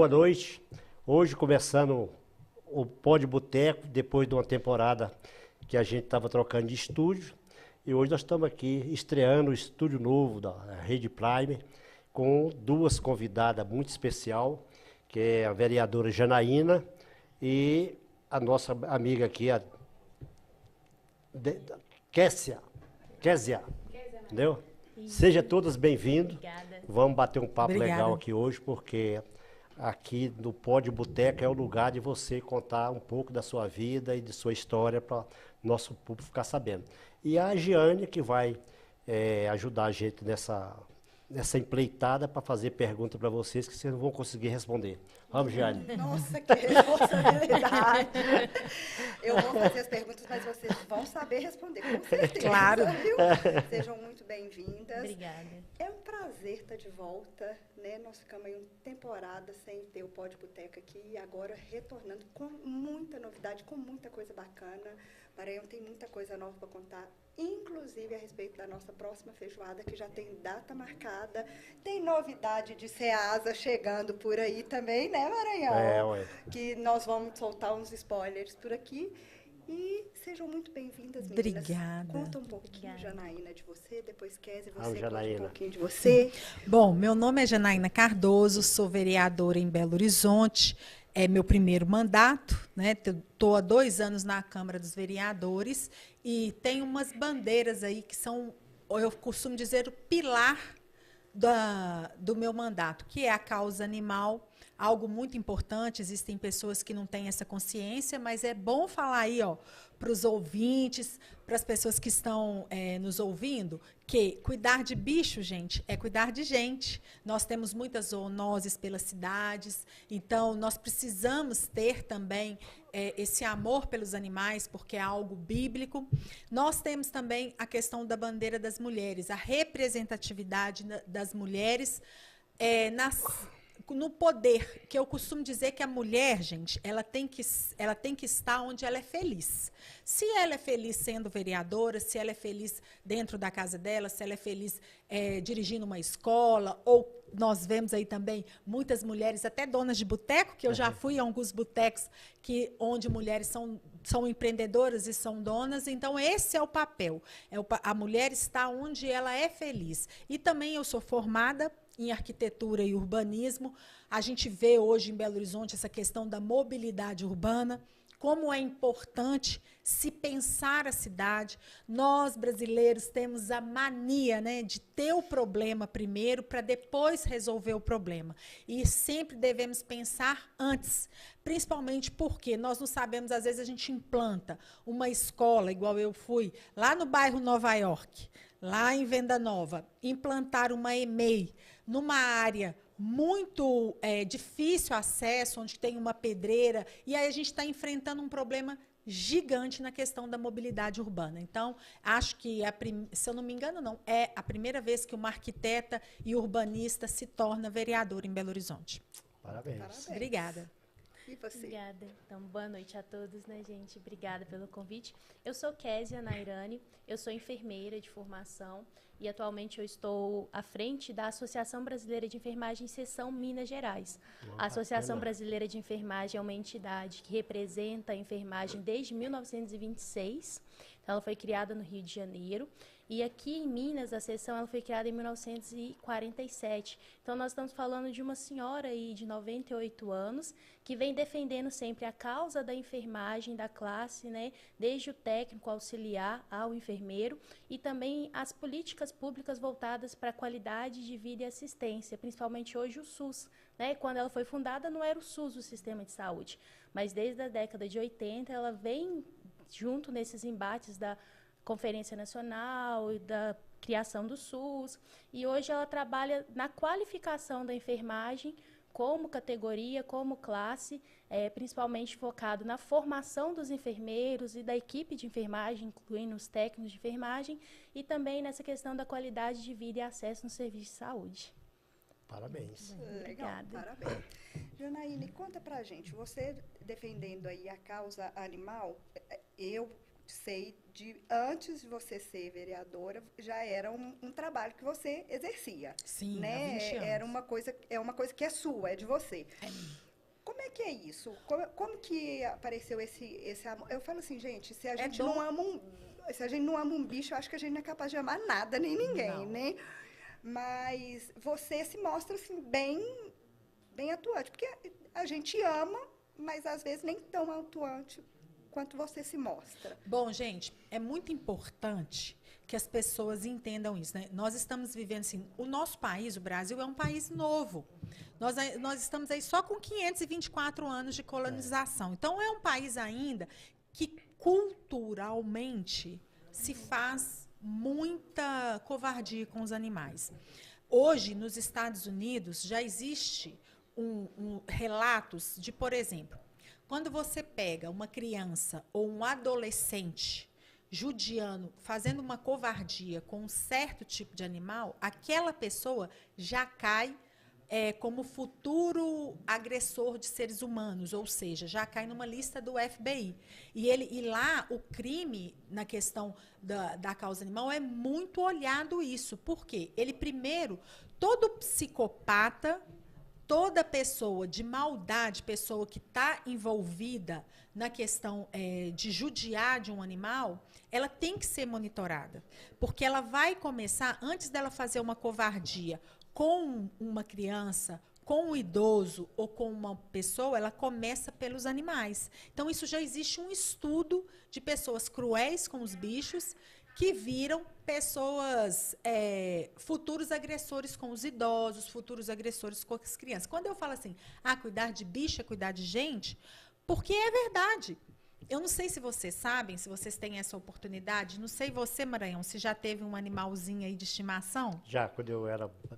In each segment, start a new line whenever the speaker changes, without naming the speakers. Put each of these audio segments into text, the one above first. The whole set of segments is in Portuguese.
boa noite. Hoje começando o Pó de Boteco, depois de uma temporada que a gente estava trocando de estúdio. E hoje nós estamos aqui estreando o estúdio novo da Rede Prime, com duas convidadas muito especial, que é a vereadora Janaína e a nossa amiga aqui, a Késia. Késia, entendeu? Sejam todas bem-vindas.
Obrigada.
Vamos bater um papo
Obrigada.
legal aqui hoje, porque aqui no Pó de Boteco é o lugar de você contar um pouco da sua vida e de sua história para o nosso público ficar sabendo. E a Giane que vai ajudar a gente nessa empreitada para fazer pergunta para vocês que vocês não vão conseguir responder. Vamos, Giane.
Nossa, que responsabilidade. Eu vou fazer as perguntas, mas vocês vão saber responder, com certeza.
Claro.
Viu? Sejam muito bem-vindas.
Obrigada.
É um prazer estar de volta, né? Nós ficamos aí uma temporada sem ter o Pó de Boteca aqui e agora retornando com muita novidade, com muita coisa bacana. Maranhão tem muita coisa nova para contar, inclusive a respeito da nossa próxima feijoada, que já tem data marcada. Tem novidade de Ceasa chegando por aí também, né, Maranhão?
Ué.
Que nós vamos soltar uns spoilers por aqui. E sejam muito bem-vindas, meninas.
Obrigada.
Conta um pouquinho,
Obrigada.
Janaína, de você, depois Kézia,
Vamos,
você conta um
Janaína.
pouquinho de você.
Bom, meu nome é Janaína Cardoso, sou vereadora em Belo Horizonte. É meu primeiro mandato, né? Estou há 2 anos na Câmara dos Vereadores e tenho umas bandeiras aí que são, eu costumo dizer, o pilar do meu mandato, que é a causa animal, algo muito importante. Existem pessoas que não têm essa consciência, mas é bom falar aí, ó, para os ouvintes, para as pessoas que estão nos ouvindo, que cuidar de bicho, gente, é cuidar de gente. Nós temos muitas zoonoses pelas cidades, então nós precisamos ter também esse amor pelos animais, porque é algo bíblico. Nós temos também a questão da bandeira das mulheres, a representatividade das mulheres no poder, que eu costumo dizer que a mulher, gente, ela tem que estar onde ela é feliz. Se ela é feliz sendo vereadora, se ela é feliz dentro da casa dela, se ela é feliz dirigindo uma escola, ou nós vemos aí também muitas mulheres, até donas de boteco, que eu já fui a alguns botecos onde mulheres são empreendedoras e são donas. Então, esse é o papel. A mulher está onde ela é feliz. E também eu sou formada em arquitetura e urbanismo. A gente vê hoje em Belo Horizonte essa questão da mobilidade urbana, como é importante se pensar a cidade. Nós, brasileiros, temos a mania, né, de ter o problema primeiro para depois resolver o problema. E sempre devemos pensar antes, principalmente porque nós não sabemos, às vezes a gente implanta uma escola, igual eu fui, lá no bairro Nova York, lá em Venda Nova, implantar uma EMEI, numa área muito difícil acesso, onde tem uma pedreira, e aí a gente está enfrentando um problema gigante na questão da mobilidade urbana. Então, acho que, se eu não me engano, não, é a primeira vez que uma arquiteta e urbanista se torna vereadora em Belo Horizonte.
Parabéns.
Parabéns.
Obrigada.
E você?
Obrigada. Então, boa noite a todos, né, gente? Obrigada pelo convite. Eu sou Kézia Nairane, eu sou enfermeira de formação e atualmente eu estou à frente da Associação Brasileira de Enfermagem, seção Minas Gerais. A Associação Brasileira de Enfermagem é uma entidade que representa a enfermagem desde 1926. Então, ela foi criada no Rio de Janeiro. E aqui em Minas, a seção ela foi criada em 1947. Então, nós estamos falando de uma senhora aí de 98 anos, que vem defendendo sempre a causa da enfermagem da classe, né? Desde o técnico auxiliar ao enfermeiro, e também as políticas públicas voltadas para a qualidade de vida e assistência, principalmente hoje o SUS, né? Quando ela foi fundada, não era o SUS o sistema de saúde, mas desde a década de 80, ela vem junto nesses embates da Conferência Nacional e da criação do SUS, e hoje ela trabalha na qualificação da enfermagem como categoria, como classe, principalmente focado na formação dos enfermeiros e da equipe de enfermagem, incluindo os técnicos de enfermagem, e também nessa questão da qualidade de vida e acesso no serviço de saúde.
Parabéns.
Legal,
Obrigada.
parabéns. Janaína, conta pra gente, você defendendo aí a causa animal, eu sei antes de você ser vereadora, já era um trabalho que você exercia.
Sim,
né?
há 20 anos.
Era uma coisa que é sua, é de você. Como é que é isso? Como que apareceu esse amor? Eu falo assim, gente, se a gente não ama um bicho, eu acho que a gente não é capaz de amar nada, nem ninguém, né? Mas você se mostra assim, bem atuante, porque a gente ama, mas às vezes nem tão atuante quanto você se mostra.
Bom, gente, é muito importante que as pessoas entendam isso, né? Nós estamos vivendo assim, o nosso país, o Brasil, é um país novo. Nós estamos aí só com 524 anos de colonização. Então, é um país ainda que culturalmente se faz muita covardia com os animais. Hoje, nos Estados Unidos, já existe relatos de, por exemplo, quando você pega uma criança ou um adolescente judiando, fazendo uma covardia com um certo tipo de animal, aquela pessoa já cai como futuro agressor de seres humanos, ou seja, já cai numa lista do FBI. E lá o crime, na questão da causa animal, é muito olhado isso. Por quê? Ele, primeiro, todo psicopata, toda pessoa de maldade, pessoa que está envolvida na questão de judiar de um animal, ela tem que ser monitorada. Porque ela vai começar, antes dela fazer uma covardia com uma criança, com um idoso ou com uma pessoa, ela começa pelos animais. Então, isso já existe um estudo de pessoas cruéis com os bichos que viram pessoas, futuros agressores com os idosos, futuros agressores com as crianças. Quando eu falo assim, cuidar de bicho é cuidar de gente, porque é verdade. Eu não sei se vocês sabem, se vocês têm essa oportunidade, não sei você, Maranhão, se já teve um animalzinho aí de estimação?
Já, quando eu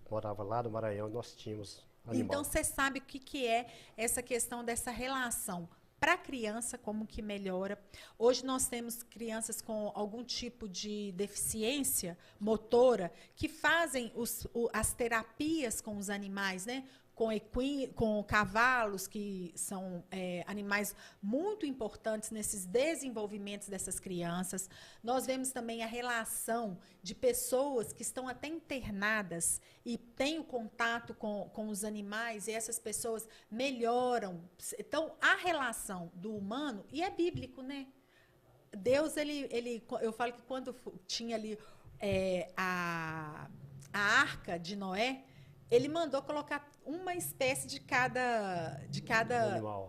morava lá no Maranhão, nós tínhamos animal.
Então, você sabe o que é essa questão dessa relação para a criança, como que melhora. Hoje nós temos crianças com algum tipo de deficiência motora que fazem as terapias com os animais, né? Com cavalos, que são animais muito importantes nesses desenvolvimentos dessas crianças. Nós vemos também a relação de pessoas que estão até internadas e têm o contato com os animais, e essas pessoas melhoram. Então, a relação do humano, e é bíblico, né? Deus, eu falo que quando tinha ali a arca de Noé, ele mandou colocar uma espécie de cada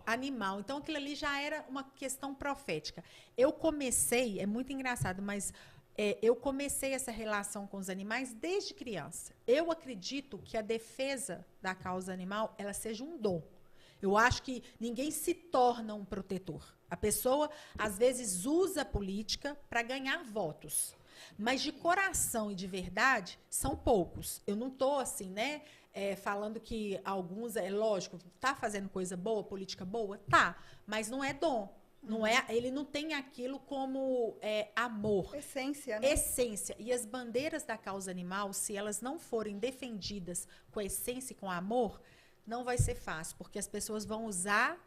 animal. Então, aquilo ali já era uma questão profética. Eu comecei, é muito engraçado, mas eu comecei essa relação com os animais desde criança. Eu acredito que a defesa da causa animal, ela seja um dom. Eu acho que ninguém se torna um protetor. A pessoa, às vezes, usa a política para ganhar votos. Mas de coração e de verdade, são poucos. Eu não estou assim, né? Falando que alguns, lógico, tá fazendo coisa boa, política boa? Tá, mas não é dom. Não ele não tem aquilo como amor.
Essência, né?
Essência. E as bandeiras da causa animal, se elas não forem defendidas com essência e com amor, não vai ser fácil, porque as pessoas vão usar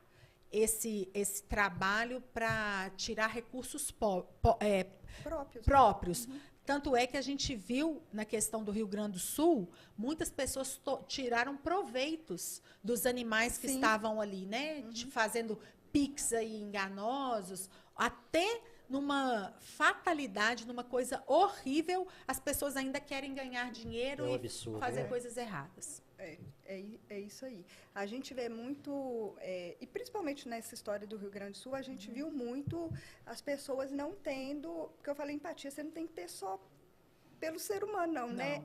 esse trabalho para tirar recursos próprios. Uhum. Tanto é que a gente viu, na questão do Rio Grande do Sul, muitas pessoas tiraram proveitos dos animais que estavam ali, né? Uhum. Fazendo pix aí enganosos, até numa fatalidade, numa coisa horrível, as pessoas ainda querem ganhar dinheiro e absurdo, fazer coisas erradas.
É isso aí. A gente vê muito, e principalmente nessa história do Rio Grande do Sul, a gente viu muito as pessoas não tendo, porque eu falei empatia, você não tem que ter só pelo ser humano, não. Né?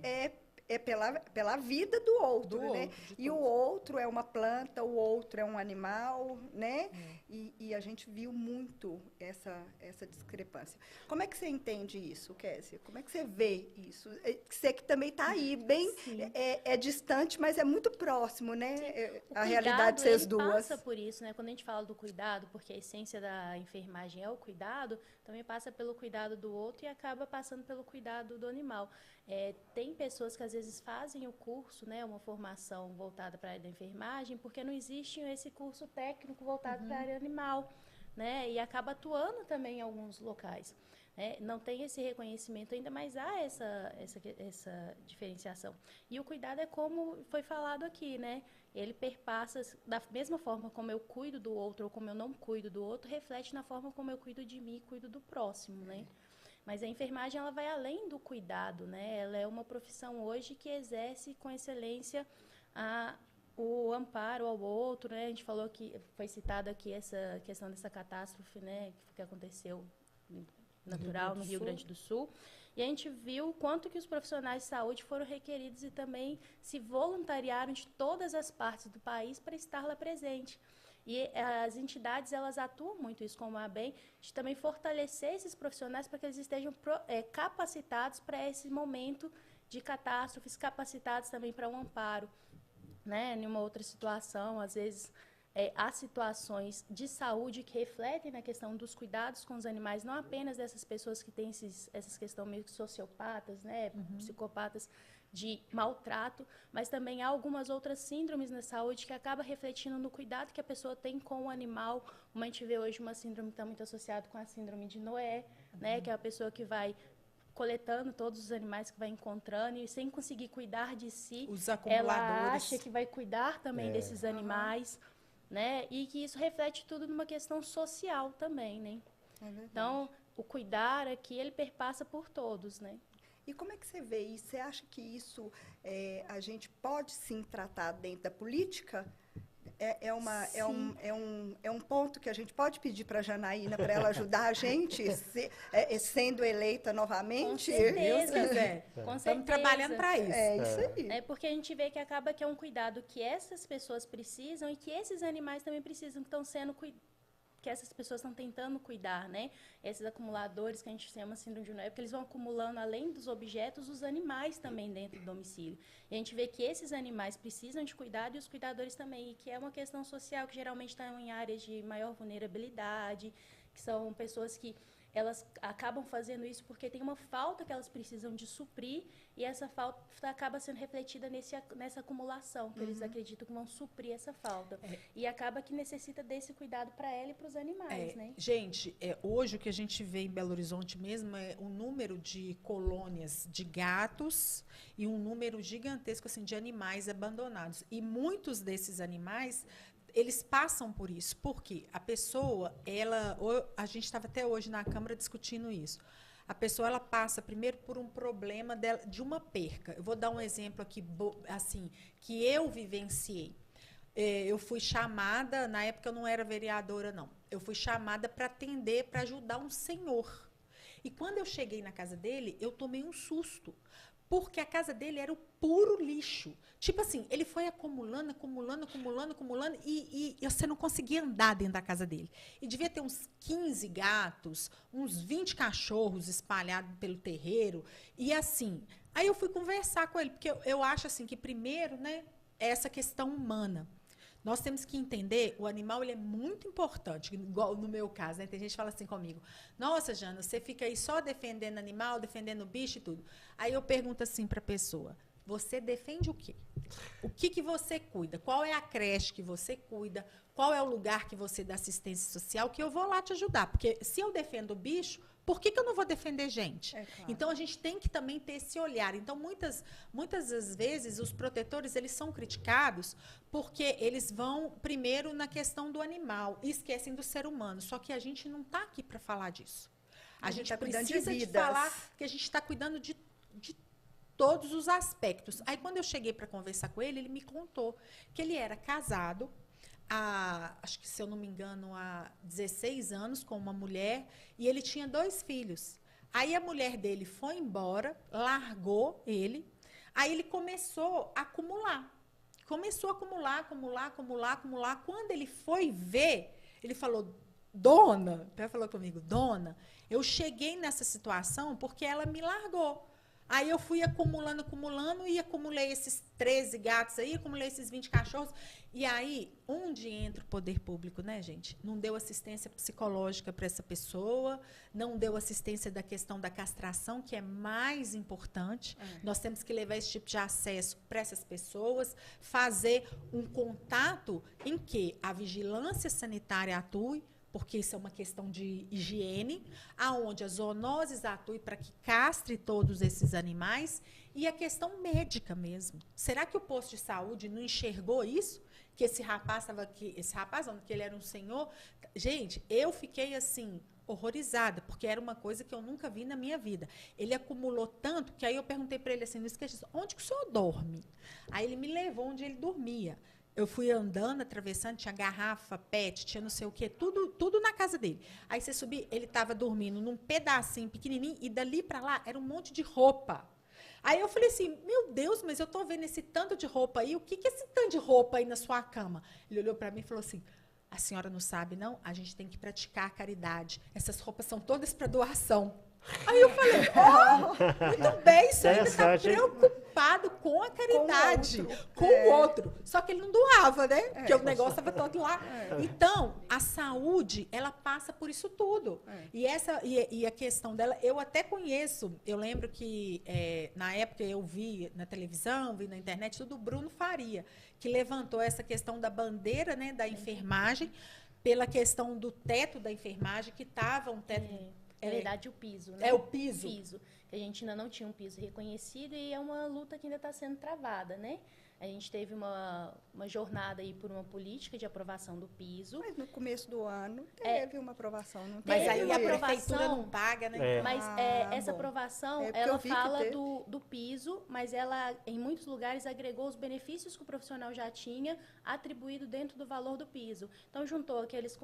É pela vida do outro, né? E o outro é uma planta, o outro é um animal, né? E a gente viu muito essa discrepância. Como é que você entende isso, Kézia? Como é que você vê isso? Você que também está aí, bem distante, mas é muito próximo, né? A realidade de vocês duas.
Passa por isso, né? Quando a gente fala do cuidado, porque a essência da enfermagem é o cuidado, também passa pelo cuidado do outro e acaba passando pelo cuidado do animal. Tem pessoas que às vezes fazem o curso, né, uma formação voltada para a área da enfermagem, porque não existe esse curso técnico voltado para a área animal. né? E acaba atuando também em alguns locais. Não tem esse reconhecimento ainda, mas há essa diferenciação. E o cuidado é como foi falado aqui, né? Ele perpassa, da mesma forma como eu cuido do outro ou como eu não cuido do outro, reflete na forma como eu cuido de mim e cuido do próximo, né? Mas a enfermagem, ela vai além do cuidado, né? Ela é uma profissão hoje que exerce com excelência o amparo ao outro, né? A gente falou que foi citada aqui essa questão dessa catástrofe, né? Que aconteceu natural no Rio Grande do Sul. E a gente viu o quanto que os profissionais de saúde foram requeridos e também se voluntariaram de todas as partes do país para estar lá presente. E as entidades, elas atuam muito isso, como a ABEM, de também fortalecer esses profissionais para que eles estejam capacitados para esse momento de catástrofes, capacitados também para um amparo, né? Em uma outra situação, às vezes, há situações de saúde que refletem na questão dos cuidados com os animais, não apenas dessas pessoas que têm essas questões meio que sociopatas, né, psicopatas de maltrato, mas também há algumas outras síndromes na saúde que acaba refletindo no cuidado que a pessoa tem com o animal. Como a gente vê hoje uma síndrome que está muito associada com a síndrome de Noé, né, que é a pessoa que vai coletando todos os animais que vai encontrando e sem conseguir cuidar de si, ela acha que vai cuidar também desses animais, né? E que isso reflete tudo numa questão social também, né? Então, o cuidar aqui, ele perpassa por todos, né?
E como é que você vê isso? Você acha que isso a gente pode sim tratar dentro da política? É um ponto que a gente pode pedir para a Janaína para ela ajudar a gente, sendo eleita novamente?
Com certeza.
Com certeza.
Estamos
trabalhando para isso.
É isso aí.
Porque a gente vê que acaba que é um cuidado que essas pessoas precisam e que esses animais também precisam, que estão sendo que essas pessoas estão tentando cuidar, né? Esses acumuladores que a gente chama síndrome de Noé, porque eles vão acumulando, além dos objetos, os animais também dentro do domicílio. E a gente vê que esses animais precisam de cuidado e os cuidadores também, e que é uma questão social que geralmente estão em áreas de maior vulnerabilidade, que são pessoas que elas acabam fazendo isso porque tem uma falta que elas precisam de suprir, e essa falta acaba sendo refletida nessa acumulação, que eles acreditam que vão suprir essa falta. E acaba que necessita desse cuidado para ela e para os animais, né?
Gente, hoje o que a gente vê em Belo Horizonte mesmo é o número de colônias de gatos e um número gigantesco assim, de animais abandonados. E muitos desses animais, eles passam por isso. Por quê? A pessoa, a gente estava até hoje na Câmara discutindo isso. A pessoa, ela passa primeiro por um problema de uma perca. Eu vou dar um exemplo aqui, assim, que eu vivenciei. Eu fui chamada, na época eu não era vereadora, não. Eu fui chamada para atender, para ajudar um senhor. E quando eu cheguei na casa dele, eu tomei um susto. Porque a casa dele era o puro lixo. Tipo assim, ele foi acumulando, e você não conseguia andar dentro da casa dele. E devia ter uns 15 gatos, uns 20 cachorros espalhados pelo terreiro. E assim, aí eu fui conversar com ele, porque eu acho assim que primeiro, né, é essa questão humana. Nós temos que entender, o animal ele é muito importante, igual no meu caso, né? Tem gente que fala assim comigo, nossa, Jana, você fica aí só defendendo animal, defendendo bicho e tudo. Aí eu pergunto assim para a pessoa, você defende o quê? O que você cuida? Qual é a creche que você cuida? Qual é o lugar que você dá assistência social? Que eu vou lá te ajudar. Porque se eu defendo o bicho, por que eu não vou defender gente? Claro. Então, a gente tem que também ter esse olhar. Então, muitas das vezes, os protetores, eles são criticados porque eles vão primeiro na questão do animal e esquecem do ser humano. Só que a gente não está aqui para falar disso. A gente precisa de falar que a gente está cuidando de todos os aspectos. Aí, quando eu cheguei para conversar com ele, ele me contou que ele era casado, acho que, se eu não me engano, há 16 anos, com uma mulher, e ele tinha 2 filhos. Aí a mulher dele foi embora, largou ele, aí ele começou a acumular. Começou a acumular. Quando ele foi ver, ele falou, dona, ela falou comigo, dona, eu cheguei nessa situação porque ela me largou. Aí eu fui acumulando e acumulei esses 13 gatos aí, acumulei esses 20 cachorros. E aí, onde entra o poder público, né, gente? Não deu assistência psicológica para essa pessoa, não deu assistência da questão da castração, que é mais importante. Nós temos que levar esse tipo de acesso para essas pessoas, fazer um contato em que a vigilância sanitária atue, porque isso é uma questão de higiene, aonde as zoonoses atuem para que castre todos esses animais, e a questão médica mesmo. Será que o posto de saúde não enxergou isso? Que esse rapaz estava aqui, esse rapaz não, que ele era um senhor. Gente, eu fiquei assim, horrorizada, porque era uma coisa que eu nunca vi na minha vida. Ele acumulou tanto, que aí eu perguntei para ele assim, não esquece, onde que o senhor dorme? Aí ele me levou onde ele dormia. Eu fui andando, atravessando, tinha garrafa, pet, tinha não sei o quê, tudo na casa dele. Aí você subia, ele estava dormindo num pedacinho pequenininho, e dali para lá era um monte de roupa. Aí eu falei assim, meu Deus, mas eu estou vendo esse tanto de roupa aí, o que é esse tanto de roupa aí na sua cama? Ele olhou para mim e falou assim, a senhora não sabe, não? A gente tem que praticar a caridade. Essas roupas são todas para doação. Aí eu falei, muito bem, isso ainda está preocupado com a caridade, com o outro. Só que ele não doava, né? Porque o negócio estava todo lá. Então, a saúde, ela passa por isso tudo. E a questão dela, eu até conheço, eu lembro que na época eu vi na televisão, vi na internet, tudo o Bruno Faria, que levantou essa questão da bandeira, né, da enfermagem, pela questão do teto da enfermagem, que estava um teto...
Na verdade, o piso, né?
É o piso.
O piso. Que a gente ainda não tinha um piso reconhecido e é uma luta que ainda está sendo travada, né? A gente teve uma jornada aí por uma política de aprovação do piso.
Mas no começo do ano teve uma aprovação, não
Mas
teve?
aí a prefeitura não paga, né?
Mas essa aprovação, ela fala do piso, mas ela, em muitos lugares, agregou os benefícios que o profissional já tinha atribuído dentro do valor do piso. Então, juntou aqueles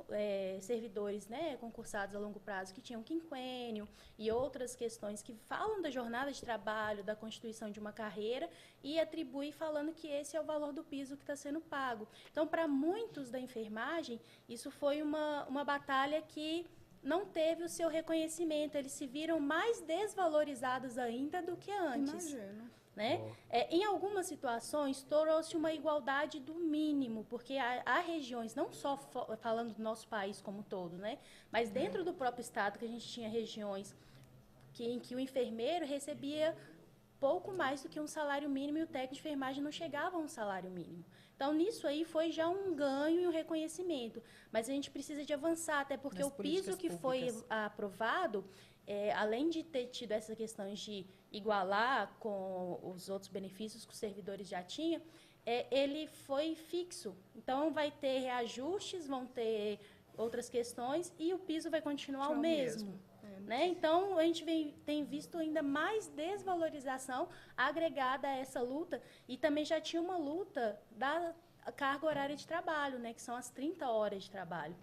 servidores, né, concursados a longo prazo que tinham quinquênio e outras questões que falam da jornada de trabalho, da constituição de uma carreira, e atribui falando que esse é o valor do piso que está sendo pago. Então, para muitos da enfermagem, isso foi uma batalha que não teve o seu reconhecimento. Eles se viram mais desvalorizados ainda do que antes.
Imagino.
Né? Em algumas situações, trouxe uma igualdade do mínimo, porque há regiões, não só falando do nosso país como um todo, né? Mas dentro do próprio estado, que a gente tinha regiões em que o enfermeiro recebia pouco mais do que um salário mínimo e o técnico de enfermagem não chegava a um salário mínimo. Então, nisso aí foi já um ganho e um reconhecimento. Mas a gente precisa de avançar, até porque o piso que foi aprovado, além de ter tido essa questão de igualar com os outros benefícios que os servidores já tinham, ele foi fixo. Então, vai ter reajustes, vão ter outras questões e o piso vai continuar o mesmo. Né? Então, a gente tem visto ainda mais desvalorização agregada a essa luta, e também já tinha uma luta da carga horária de trabalho, né? Que são as 30 horas de trabalho.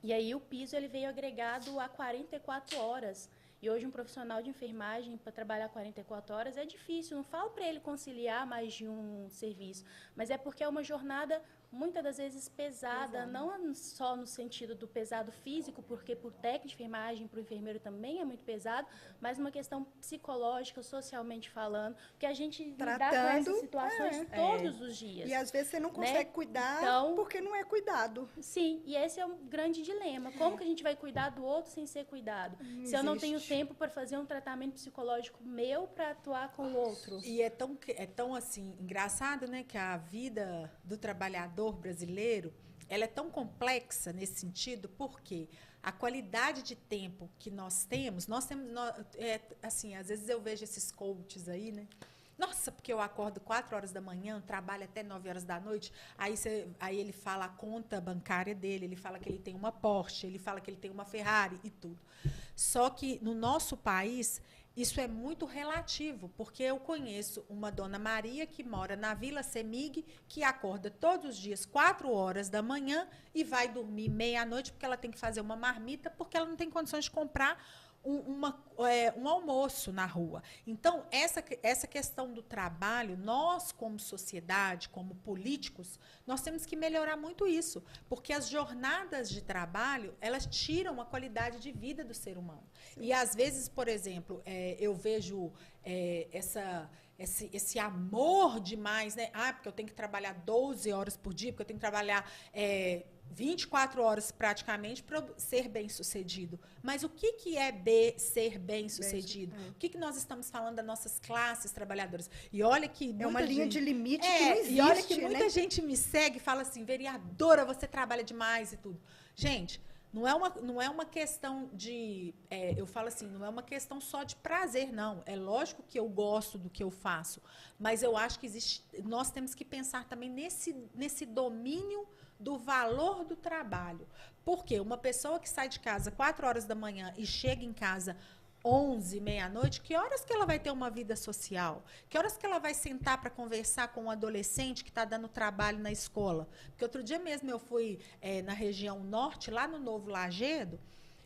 E aí o piso ele veio agregado a 44 horas. E hoje um profissional de enfermagem para trabalhar 44 horas é difícil. Não falo para ele conciliar mais de um serviço, mas é porque é uma jornada muitas das vezes pesada, não só no sentido do pesado físico, porque para o técnico de enfermagem, para o enfermeiro também é muito pesado, mas uma questão psicológica, socialmente falando, que a gente lidar com essas situações todos os dias.
E às vezes você não consegue cuidar porque não é cuidado.
Sim, e esse é um grande dilema. Como que a gente vai cuidar do outro sem ser cuidado? Se eu não tenho tempo para fazer um tratamento psicológico meu para atuar com o outro.
E é tão assim, engraçado, né, que a vida do trabalhador brasileiro, ela é tão complexa nesse sentido, porque a qualidade de tempo que nós temos assim, às vezes eu vejo esses coaches aí, né? Nossa, porque eu acordo 4 horas da manhã, trabalho até 9 horas da noite, aí ele fala a conta bancária dele, ele fala que ele tem uma Porsche, ele fala que ele tem uma Ferrari e tudo. Só que no nosso país, isso é muito relativo, porque eu conheço uma dona Maria que mora na Vila Semig, que acorda todos os dias 4 horas da manhã e vai dormir meia-noite, porque ela tem que fazer uma marmita, porque ela não tem condições de comprar um almoço na rua. Então, essa questão do trabalho, nós, como sociedade, como políticos, nós temos que melhorar muito isso, porque as jornadas de trabalho, elas tiram a qualidade de vida do ser humano. Sim. E, às vezes, por exemplo, eu vejo esse amor demais, né? Porque eu tenho que trabalhar 12 horas por dia, porque eu tenho que trabalhar 24 horas praticamente para ser bem-sucedido. Mas o que é ser bem-sucedido? O que nós estamos falando das nossas classes trabalhadoras? E olha que
é uma linha de limite que não existe,
e olha que muita gente me segue e fala assim, vereadora, você trabalha demais e tudo. Gente, Não é uma questão de, eu falo assim, não é uma questão só de prazer, não. É lógico que eu gosto do que eu faço, mas eu acho que nós temos que pensar também nesse domínio do valor do trabalho. Porque uma pessoa que sai de casa 4 horas da manhã e chega em casa 11, meia-noite, que horas que ela vai ter uma vida social? Que horas que ela vai sentar para conversar com um adolescente que está dando trabalho na escola? Porque outro dia mesmo eu fui na região norte, lá no Novo Lagedo,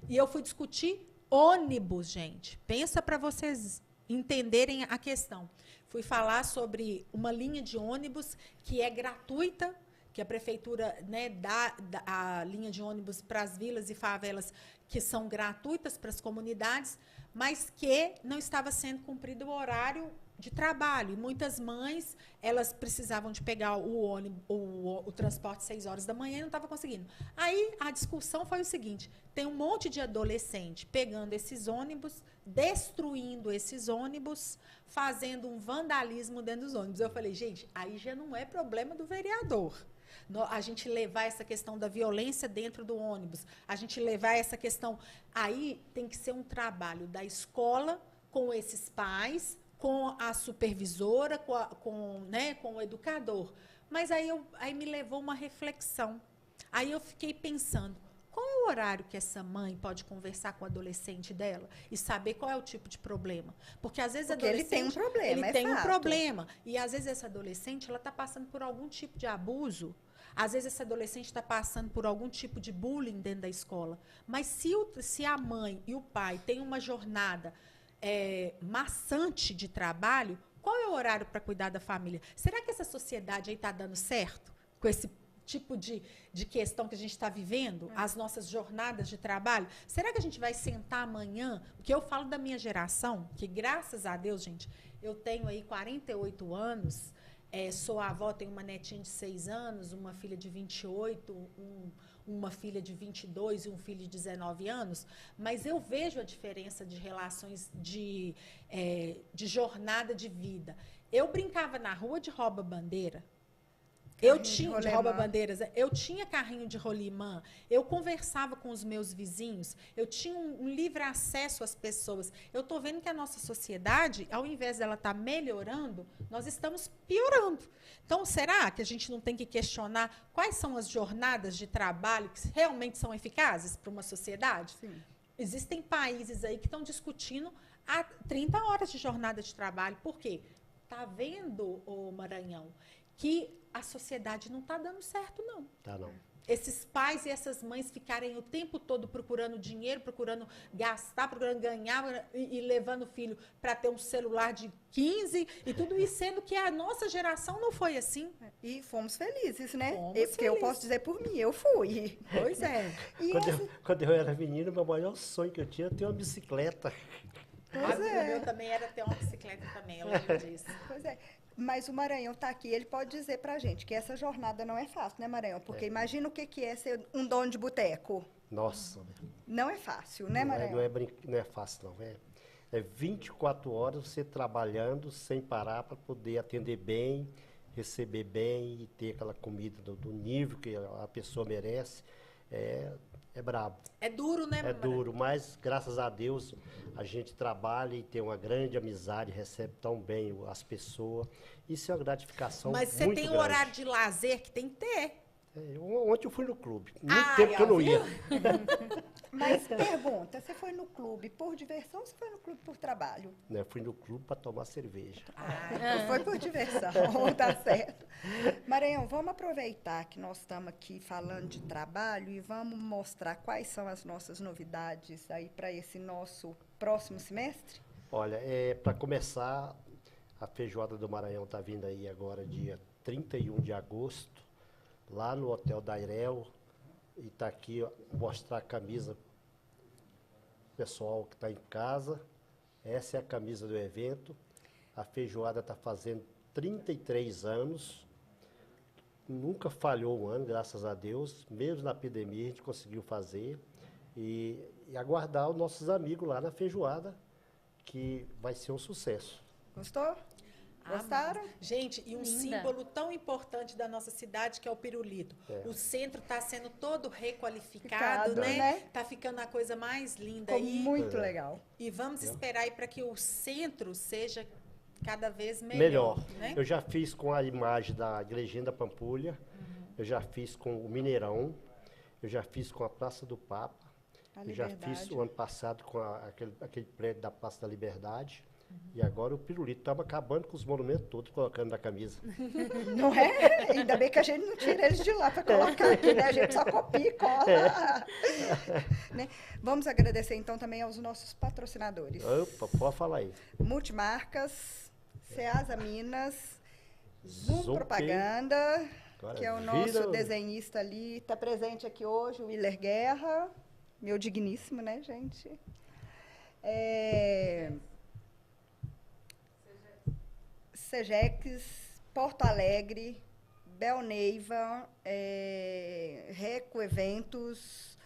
e eu fui discutir ônibus, gente. Pensa para vocês entenderem a questão. Fui falar sobre uma linha de ônibus que é gratuita, que a prefeitura, né, dá a linha de ônibus para as vilas e favelas que são gratuitas para as comunidades, mas que não estava sendo cumprido o horário de trabalho. E muitas mães, elas precisavam de pegar o ônibus, o transporte às 6 horas da manhã e não estavam conseguindo. Aí a discussão foi o seguinte: tem um monte de adolescente pegando esses ônibus, destruindo esses ônibus, fazendo um vandalismo dentro dos ônibus. Eu falei, gente, aí já não é problema do vereador. A gente levar essa questão da violência dentro do ônibus, a gente levar essa questão... Aí tem que ser um trabalho da escola com esses pais, com a supervisora, com o educador. Mas aí me levou uma reflexão. Aí eu fiquei pensando, qual é o horário que essa mãe pode conversar com o adolescente dela e saber qual é o tipo de problema? Porque às vezes
ele tem um problema,
ele tem um
fato.
problema. E às vezes essa adolescente ela está passando por algum tipo de abuso. Às vezes esse adolescente está passando por algum tipo de bullying dentro da escola. Mas se a mãe e o pai têm uma jornada maçante de trabalho, qual é o horário para cuidar da família? Será que essa sociedade aí está dando certo com esse tipo de questão que a gente está vivendo, as nossas jornadas de trabalho? Será que a gente vai sentar amanhã? Porque eu falo da minha geração, que graças a Deus, gente, eu tenho aí 48 anos, sou avó, tenho uma netinha de 6 anos, uma filha de 28, uma filha de 22 e um filho de 19 anos, mas eu vejo a diferença de relações de jornada de vida. Eu brincava na rua de rouba-bandeira, eu tinha carrinho de rolimã, eu conversava com os meus vizinhos, eu tinha um livre acesso às pessoas. Eu estou vendo que a nossa sociedade, ao invés dela estar melhorando, nós estamos piorando. Então, será que a gente não tem que questionar quais são as jornadas de trabalho que realmente são eficazes para uma sociedade?
Sim.
Existem países aí que estão discutindo há 30 horas de jornada de trabalho. Por quê? Está vendo, ô Maranhão, que a sociedade não está dando certo, não.
Tá, não.
Esses pais e essas mães ficarem o tempo todo procurando dinheiro, procurando gastar, procurando ganhar e levando o filho para ter um celular de 15 e tudo isso, sendo que a nossa geração não foi assim.
E fomos felizes, né?
Fomos
Porque
felizes.
eu posso dizer por mim, eu fui.
Pois é.
E
Quando eu era menino, meu maior sonho que eu tinha era ter uma bicicleta.
Pois
O
é.
meu também era ter uma bicicleta também, eu lembro disso.
Pois é. Mas o Maranhão está aqui, ele pode dizer para a gente que essa jornada não é fácil, né, Maranhão? Porque imagina o que é ser um dono de boteco.
Nossa,
Não é fácil, né, Maranhão?
não é fácil, não. É 24 horas você trabalhando sem parar para poder atender bem, receber bem e ter aquela comida do nível que a pessoa merece. É brabo.
É duro, né,
É
Maranhão?
duro, mas graças a Deus a gente trabalha e tem uma grande amizade, recebe tão bem as pessoas. Isso é uma gratificação
Mas você
muito
tem um
grande.
horário de lazer que tem que ter.
Ontem eu fui no clube. Muito
Ai,
tempo que eu
ó,
não
viu?
ia.
Mas pergunta, você foi no clube por diversão ou você foi no clube por trabalho?
Né, eu fui no clube para tomar cerveja.
Então foi por diversão, tá certo. Maranhão, vamos aproveitar que nós estamos aqui falando de trabalho e vamos mostrar quais são as nossas novidades aí para esse nosso próximo semestre?
Olha, para começar, a feijoada do Maranhão está vindo aí agora, dia 31 de agosto, lá no Hotel Dairel. E está aqui, ó, mostrar a camisa pessoal que está em casa. Essa é a camisa do evento. A feijoada está fazendo 33 anos. Nunca falhou um ano, graças a Deus. Mesmo na pandemia a gente conseguiu fazer. E aguardar os nossos amigos lá na feijoada, que vai ser um sucesso.
Gostou? Gostaram?
Gente, e um
Linda.
símbolo tão importante da nossa cidade, que é o pirulito. O centro está sendo todo requalificado, né? Tá ficando a coisa mais linda
Ficou
aí.
muito legal.
E vamos esperar aí para que o centro seja cada vez melhor. Né?
Eu já fiz com a imagem da Igrejinha da Pampulha, eu já fiz com o Mineirão, eu já fiz com a Praça do Papa, eu já fiz o ano passado com aquele prédio da Praça da Liberdade. E agora o pirulito estava acabando com os monumentos todos, colocando na camisa.
Não é? Ainda bem que a gente não tira eles de lá para colocar aqui, né? A gente só copia e cola. Né? Vamos agradecer então também aos nossos patrocinadores.
Opa, pode falar aí.
Multimarcas, Ceasa Minas, Zoom
Zoom
Propaganda,
Agora
que é o
vira
nosso desenhista ali. Está presente aqui hoje o Willer Guerra, meu digníssimo, né, gente? Segex, Porto Alegre, Belneiva, Reco Eventos,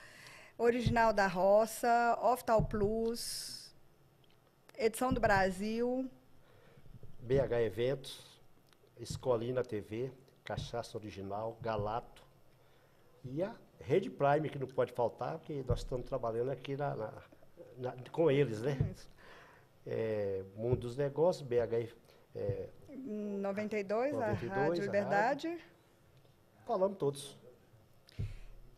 Original da Roça, Oftal Plus, Edição do Brasil,
BH Eventos, Escolina TV, Cachaça Original, Galato e a Rede Prime, que não pode faltar, porque nós estamos trabalhando aqui com eles, né? Mundo dos Negócios, BH
92, a
92,
Rádio
a
Liberdade.
Falamos todos.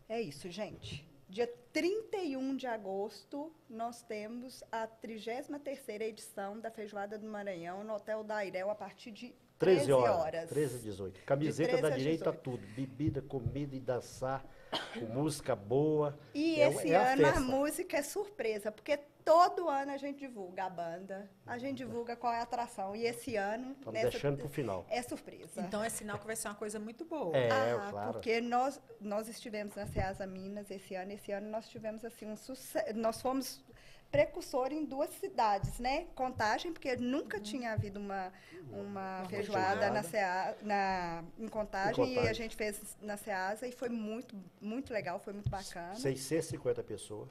É isso, gente. Dia 31 de agosto, nós temos a 33ª edição da Feijoada do Maranhão no Hotel Dairel, a partir de 13 horas.
13 a 18. Camiseta da direita, tudo. Bebida, comida e dançar, com música boa.
E esse ano a música é surpresa, porque todo ano a gente divulga a banda, a gente divulga qual é a atração. E esse ano...
Estamos deixando para o final.
É surpresa.
Então é sinal que vai ser uma coisa muito boa.
Claro.
Porque nós estivemos na Ceasa Minas esse ano nós tivemos assim um sucesso. Nós fomos precursor em 2 cidades, né? Contagem, porque nunca tinha havido uma feijoada em Contagem, e a gente fez na Ceasa e foi muito, muito legal, foi muito bacana.
650 pessoas,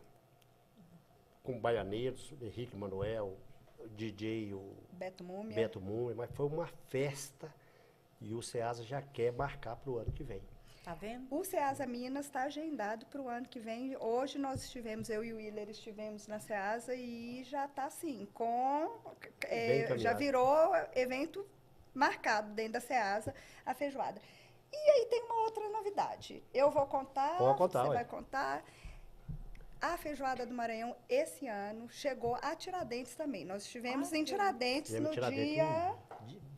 com baianeiros, Henrique Manuel, o DJ, o
Beto Múmia,
mas foi uma festa e o Ceasa já quer marcar para o ano que vem.
Tá vendo?
O Ceasa Minas está agendado para o ano que vem. Hoje eu e o Willer estivemos na Ceasa e já está assim, já virou evento marcado dentro da Ceasa, a feijoada. E aí tem uma outra novidade. Eu vou contar, você vai contar. A Feijoada do Maranhão, esse ano, chegou a Tiradentes também. Nós estivemos em Tiradentes no dia...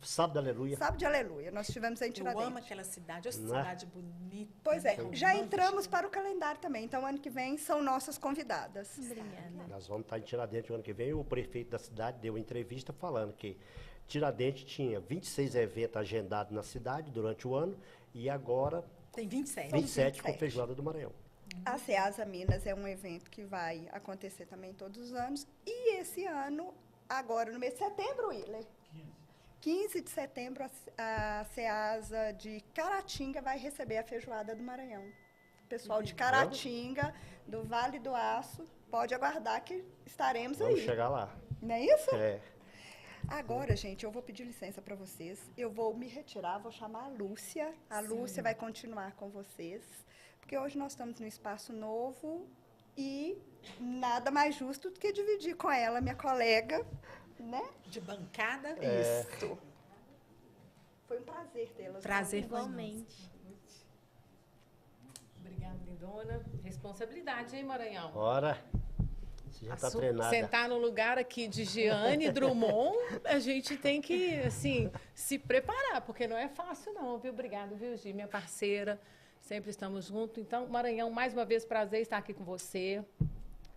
Sábado de Aleluia.
Sábado de Aleluia. Nós estivemos em Tiradentes.
Eu amo aquela cidade, uma cidade bonita.
Pois é, já entramos para o calendário também. Então, ano que vem, são nossas convidadas.
Obrigada.
Nós vamos estar em Tiradentes o ano que vem. O prefeito da cidade deu uma entrevista falando que Tiradentes tinha 26 eventos agendados na cidade durante o ano e agora...
Tem 27.
27 com Feijoada do Maranhão.
A Ceasa Minas é um evento que vai acontecer também todos os anos. E esse ano, agora no mês de setembro, Willer, 15 de setembro, a Ceasa de Caratinga vai receber a Feijoada do Maranhão. O pessoal de Caratinga, do Vale do Aço, pode aguardar que estaremos aí.
Vamos chegar lá.
Não é isso?
É.
Agora, gente, eu vou pedir licença para vocês. Eu vou me retirar, vou chamar a Lúcia. A Lúcia vai continuar com vocês. Porque hoje nós estamos num espaço novo e nada mais justo do que dividir com ela, minha colega, né?
De bancada.
Isso. Foi um prazer tê-la.
Prazer
Igualmente.
Obrigada, lindona. Responsabilidade, hein, Maranhão?
Ora, você já está treinada.
Sentar no lugar aqui de Giane Drummond, a gente tem que, assim, se preparar, porque não é fácil não, viu? Obrigada, viu, Gi, minha parceira. Sempre estamos juntos. Então, Maranhão, mais uma vez, prazer estar aqui com você.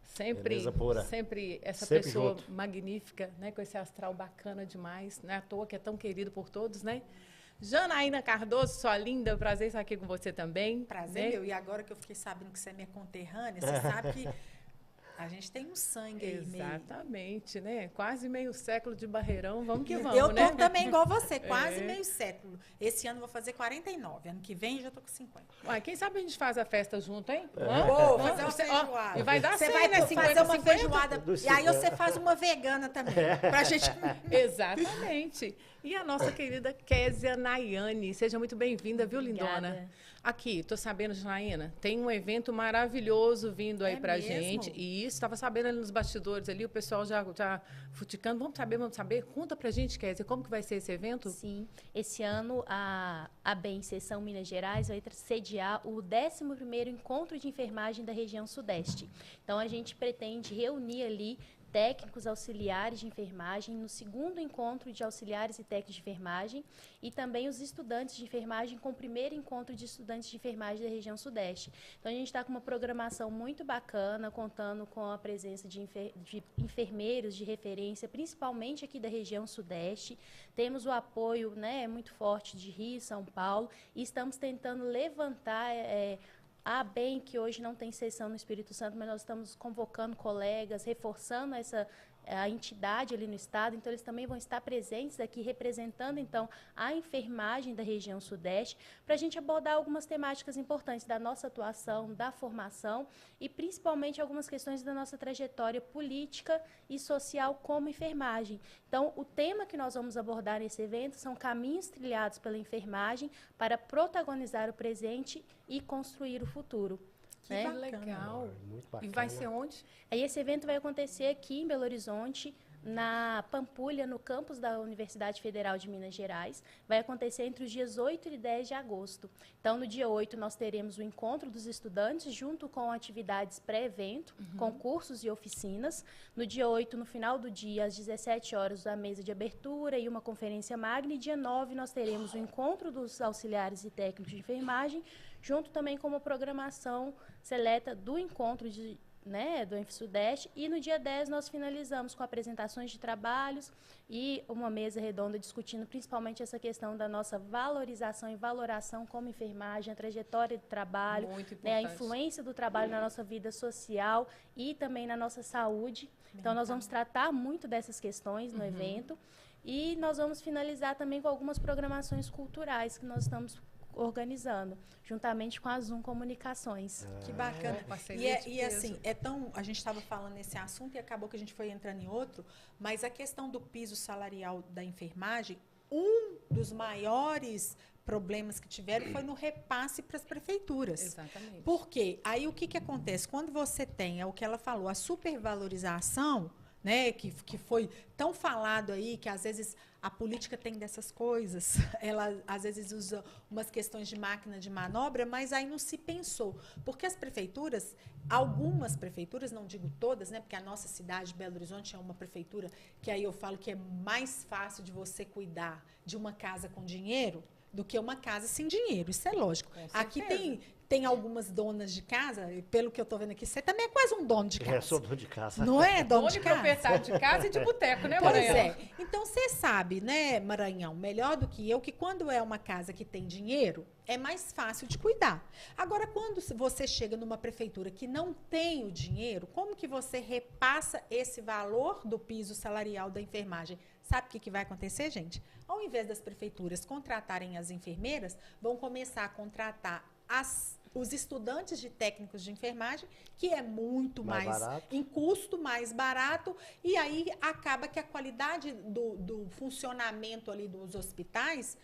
Sempre essa pessoa magnífica, né? Com esse astral bacana demais. Não é à toa que é tão querido por todos, né? Janaína Cardoso, sua linda, prazer estar aqui com você também.
Prazer,
né?
meu. E agora que eu fiquei sabendo que você é minha conterrânea, você sabe que A gente tem um sangue aí.
Exatamente, né? Quase meio século de Barreirão, vamos que vamos,
Eu tô
né?
também igual você, quase meio século. Esse ano eu vou fazer 49, ano que vem já tô com 50.
Uai, quem sabe a gente faz a festa junto, hein?
Vou fazer uma feijoada.
E vai dar
Você
100,
vai
né?
fazer
50,
uma
50.
feijoada. E aí você faz uma vegana também. Pra gente.
Exatamente. E a nossa querida Kézia Nayane. Seja muito bem-vinda, viu, lindona?
Obrigada.
Aqui, tô sabendo, Janaína, tem um evento maravilhoso vindo aí
É
pra
mesmo?
gente. E isso, estava sabendo ali nos bastidores ali, o pessoal já futicando. Vamos saber. Conta pra gente, Kézia, como que vai ser esse evento?
Sim, esse ano a ABEM Seção Minas Gerais vai sediar o 11º Encontro de Enfermagem da região Sudeste. Então, a gente pretende reunir ali técnicos auxiliares de enfermagem no 2º encontro de auxiliares e técnicos de enfermagem e também os estudantes de enfermagem com o 1º encontro de estudantes de enfermagem da região Sudeste. Então, a gente está com uma programação muito bacana, contando com a presença de enfermeiros de referência, principalmente aqui da região Sudeste. Temos o apoio, né, muito forte de Rio e São Paulo e estamos tentando levantar a ABEM, que hoje não tem sessão no Espírito Santo, mas nós estamos convocando colegas, reforçando a entidade ali no estado, então eles também vão estar presentes aqui, representando então a enfermagem da região Sudeste, para a gente abordar algumas temáticas importantes da nossa atuação, da formação e principalmente algumas questões da nossa trajetória política e social como enfermagem. Então, o tema que nós vamos abordar nesse evento são caminhos trilhados pela enfermagem para protagonizar o presente e construir o futuro.
Que
né?
legal.
Muito
E
bacana.
vai ser onde?
Aí esse evento vai acontecer aqui em Belo Horizonte, na Pampulha, no campus da Universidade Federal de Minas Gerais. Vai acontecer entre os dias 8 e 10 de agosto. Então, no dia 8, nós teremos o encontro dos estudantes, junto com atividades pré-evento, concursos e oficinas. No dia 8, no final do dia, às 17 horas, a mesa de abertura e uma conferência magna. E dia 9, nós teremos o encontro dos auxiliares e técnicos de enfermagem, junto também com uma programação seleta do encontro do EnfSudeste, e no dia 10 nós finalizamos com apresentações de trabalhos e uma mesa redonda discutindo principalmente essa questão da nossa valorização e valoração como enfermagem, a trajetória de trabalho,
Muito
né, a
importante.
influência do trabalho na nossa vida social e também na nossa saúde. Então, nós vamos tratar muito dessas questões no evento e nós vamos finalizar também com algumas programações culturais que nós estamos organizando, juntamente com a Zoom Comunicações.
Que bacana.
parceria de
E
peso.
assim, a gente estava falando nesse assunto e acabou que a gente foi entrando em outro, mas a questão do piso salarial da enfermagem, um dos maiores problemas que tiveram foi no repasse para as prefeituras.
Exatamente.
Por quê? Aí o que acontece? Quando você tem, é o que ela falou, a supervalorização, né, que foi tão falado aí, que às vezes a política tem dessas coisas, ela às vezes usa umas questões de máquina de manobra, mas aí não se pensou. Porque as prefeituras, algumas prefeituras, não digo todas, né, porque a nossa cidade, Belo Horizonte, é uma prefeitura que aí eu falo que é mais fácil de você cuidar de uma casa com dinheiro do que uma casa sem dinheiro, isso é lógico.
Com
Aqui
certeza.
tem algumas donas de casa, e pelo que eu estou vendo aqui, você também é quase um dono de casa.
Sou dono de casa.
Não é dono
Dono
de
e
casa?
proprietário de casa e de boteco, né,
Pois
Maranhão?
é. Então, você sabe, né, Maranhão, melhor do que eu, que quando é uma casa que tem dinheiro, é mais fácil de cuidar. Agora, quando você chega numa prefeitura que não tem o dinheiro, como que você repassa esse valor do piso salarial da enfermagem? Sabe o que vai acontecer, gente? Ao invés das prefeituras contratarem as enfermeiras, vão começar a contratar os estudantes de técnicos de enfermagem, que é muito
Mais
mais
barato.
em custo, mais barato, e aí acaba que a qualidade do funcionamento ali dos hospitais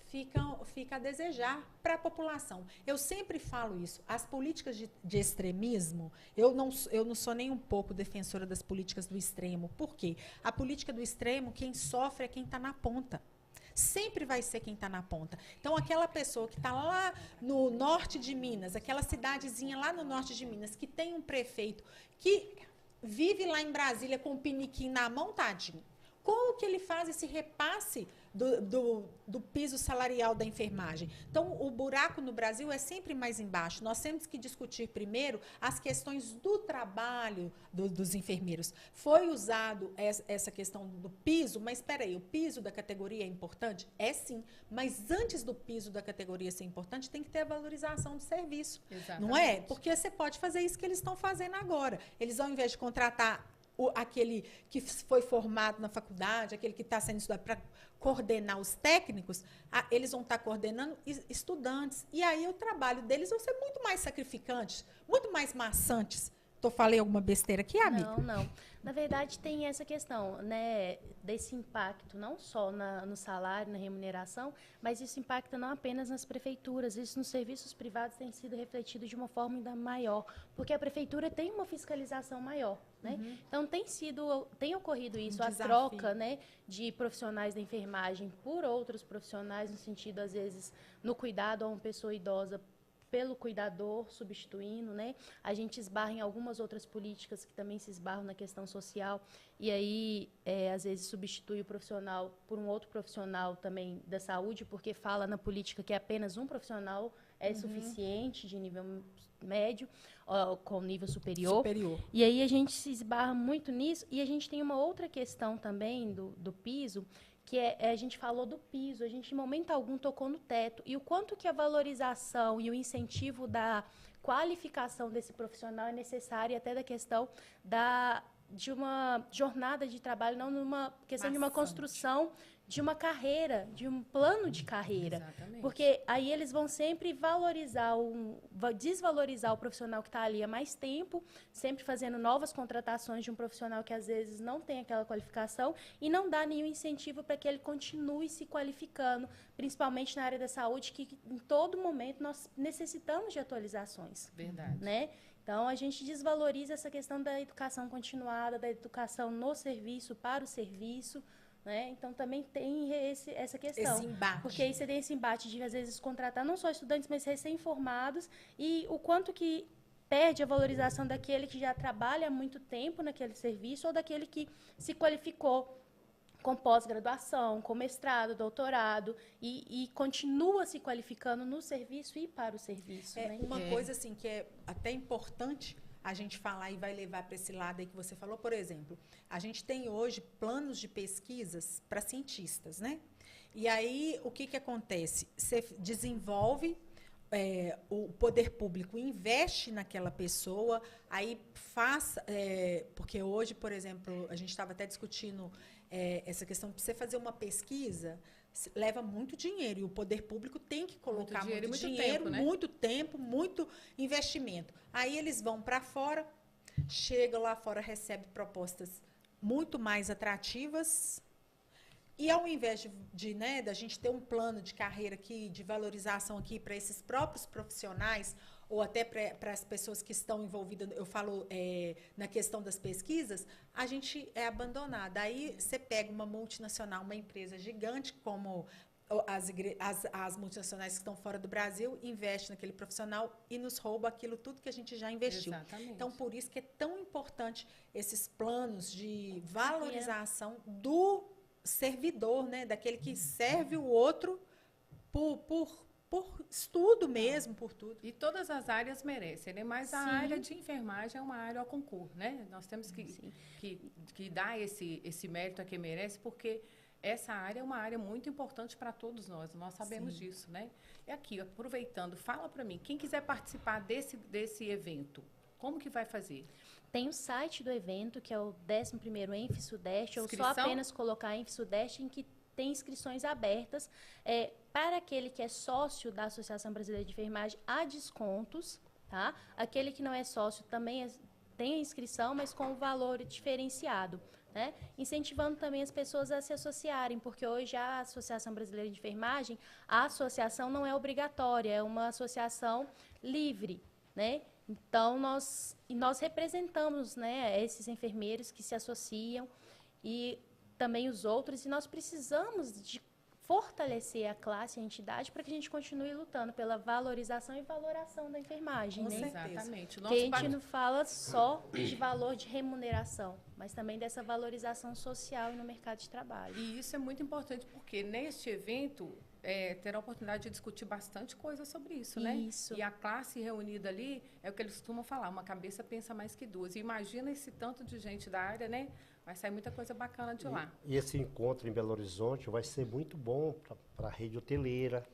fica a desejar para a população. Eu sempre falo isso, as políticas de extremismo, eu não sou nem um pouco defensora das políticas do extremo. Por quê? A política do extremo, quem sofre é quem está na ponta. Sempre vai ser quem está na ponta. Então, aquela pessoa que está lá no norte de Minas, aquela cidadezinha lá no norte de Minas, que tem um prefeito que vive lá em Brasília com um piniquim na mão, tadinho. como que ele faz esse repasse do piso salarial da enfermagem? Então, o buraco no Brasil é sempre mais embaixo. Nós temos que discutir primeiro as questões do trabalho dos enfermeiros. Foi usado essa questão do piso, mas espera aí, o piso da categoria é importante? É sim, mas antes do piso da categoria ser importante, tem que ter a valorização do serviço.
Exatamente.
Não é? Porque você pode fazer isso que eles estão fazendo agora. Eles, ao invés de contratar aquele que foi formado na faculdade, aquele que está sendo estudado para coordenar os técnicos, eles vão estar coordenando estudantes. E aí o trabalho deles vai ser muito mais sacrificante, muito mais maçantes. Falei alguma besteira aqui, amiga?
Não. Na verdade, tem essa questão, né, desse impacto, não só no salário, na remuneração, mas isso impacta não apenas nas prefeituras, isso nos serviços privados tem sido refletido de uma forma ainda maior, porque a prefeitura tem uma fiscalização maior, né? Então, tem ocorrido isso, a troca, né, de profissionais da enfermagem por outros profissionais, no sentido, às vezes, no cuidado a uma pessoa idosa, pelo cuidador, substituindo, né? A gente esbarra em algumas outras políticas que também se esbarram na questão social, e aí, às vezes, substitui o profissional por um outro profissional também da saúde, porque fala na política que apenas um profissional é suficiente, de nível médio, com nível superior. E aí a gente se esbarra muito nisso, e a gente tem uma outra questão também do piso, que a gente falou do piso, a gente em momento algum tocou no teto, e o quanto que a valorização e o incentivo da qualificação desse profissional é necessário, e até da questão de uma jornada de trabalho, não numa questão de uma construção de uma carreira, de um plano de carreira.
Exatamente.
Porque aí eles vão sempre desvalorizar o profissional que está ali há mais tempo, sempre fazendo novas contratações de um profissional que às vezes não tem aquela qualificação e não dá nenhum incentivo para que ele continue se qualificando, principalmente na área da saúde, que em todo momento nós necessitamos de atualizações.
Verdade.
Né? Então, a gente desvaloriza essa questão da educação continuada, da educação no serviço, para o serviço, né? Então, também tem essa questão.
Esse embate.
Porque aí você tem esse embate de, às vezes, contratar não só estudantes, mas recém-formados, e o quanto que perde a valorização daquele que já trabalha há muito tempo naquele serviço ou daquele que se qualificou com pós-graduação, com mestrado, doutorado, e continua se qualificando no serviço e para o serviço. Né?
Uma coisa assim que é até importante a gente falar e vai levar para esse lado aí que você falou, por exemplo, a gente tem hoje planos de pesquisas para cientistas, né? E aí, o que acontece? Você desenvolve, o poder público investe naquela pessoa, aí faz... porque hoje, por exemplo, a gente estava até discutindo essa questão, para você fazer uma pesquisa, leva muito dinheiro, e o poder público tem que colocar muito dinheiro,
né?
muito tempo, muito investimento. Aí eles vão para fora, chegam lá fora, recebem propostas muito mais atrativas, e ao invés da gente ter um plano de carreira aqui, de valorização aqui para esses próprios profissionais, ou até para as pessoas que estão envolvidas, eu falo na questão das pesquisas, a gente é abandonada. Aí você pega uma multinacional, uma empresa gigante, como as multinacionais que estão fora do Brasil, investe naquele profissional e nos rouba aquilo tudo que a gente já investiu.
Exatamente.
Então, por isso que é tão importante esses planos de valorização do servidor, né? Daquele que serve o outro por estudo mesmo, por tudo.
E todas as áreas merecem, né? Mas a área de enfermagem é uma área ao concurso, né? Nós temos que dar esse mérito a quem merece, porque essa área é uma área muito importante para todos nós sabemos disso, né? E aqui, aproveitando, fala para mim, quem quiser participar desse evento, como que vai fazer?
Tem o site do evento, que é o 11º ENF Sudeste, ou
Inscrição?
só apenas colocar ENF Sudeste, em que tem inscrições abertas. Para aquele que é sócio da Associação Brasileira de Enfermagem, há descontos, tá? Aquele que não é sócio também tem a inscrição, mas com um valor diferenciado, né? Incentivando também as pessoas a se associarem, porque hoje a Associação Brasileira de Enfermagem, a associação não é obrigatória, é uma associação livre, né? Então, nós representamos, né, esses enfermeiros que se associam e também os outros, e nós precisamos de fortalecer a classe, a entidade, para que a gente continue lutando pela valorização e valoração da enfermagem,
Com
né?
certeza.
Exatamente. O
Porque a gente
bate-
não fala só de valor de remuneração, mas também dessa valorização social e no mercado de trabalho.
E isso é muito importante, porque neste evento terá a oportunidade de discutir bastante coisa sobre isso, né?
Isso.
E a classe reunida ali, é o que eles costumam falar, uma cabeça pensa mais que duas. E imagina esse tanto de gente da área, né? Vai sair muita coisa bacana de lá.
E esse encontro em Belo Horizonte vai ser muito bom para a rede hoteleira.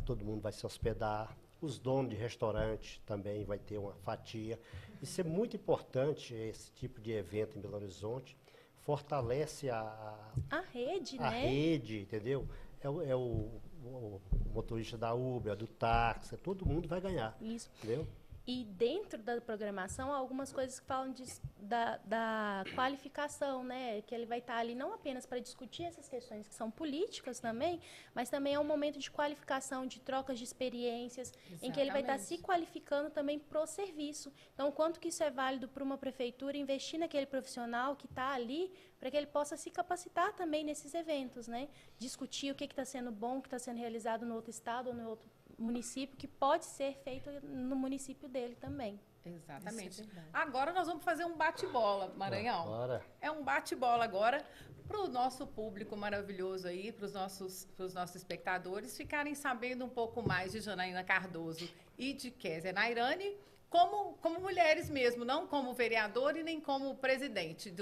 Todo mundo vai se hospedar. Os donos de restaurante também vai ter uma fatia. Isso é muito importante, esse tipo de evento em Belo Horizonte. Fortalece
A rede,
a
né?
rede, entendeu? O motorista da Uber, do táxi, todo mundo vai ganhar,
Isso.
entendeu?
E dentro da programação, há algumas coisas que falam da qualificação, né? Que ele vai estar ali não apenas para discutir essas questões que são políticas também, mas também é um momento de qualificação, de trocas de experiências, em que ele vai estar se
Exatamente.
qualificando também para o serviço. Então, o quanto que isso é válido para uma prefeitura investir naquele profissional que está ali, para que ele possa se capacitar também nesses eventos, né? Discutir o que está sendo bom, o que está sendo realizado no outro estado ou no outro município, que pode ser feito no município dele também.
Exatamente.
Isso é verdade.
Agora nós vamos fazer um bate-bola, Maranhão.
Agora,
É um bate-bola agora para o nosso público maravilhoso aí, para os nossos espectadores ficarem sabendo um pouco mais de Janaína Cardoso e de Kézia Nairane, como mulheres mesmo, não como vereadora e nem como presidente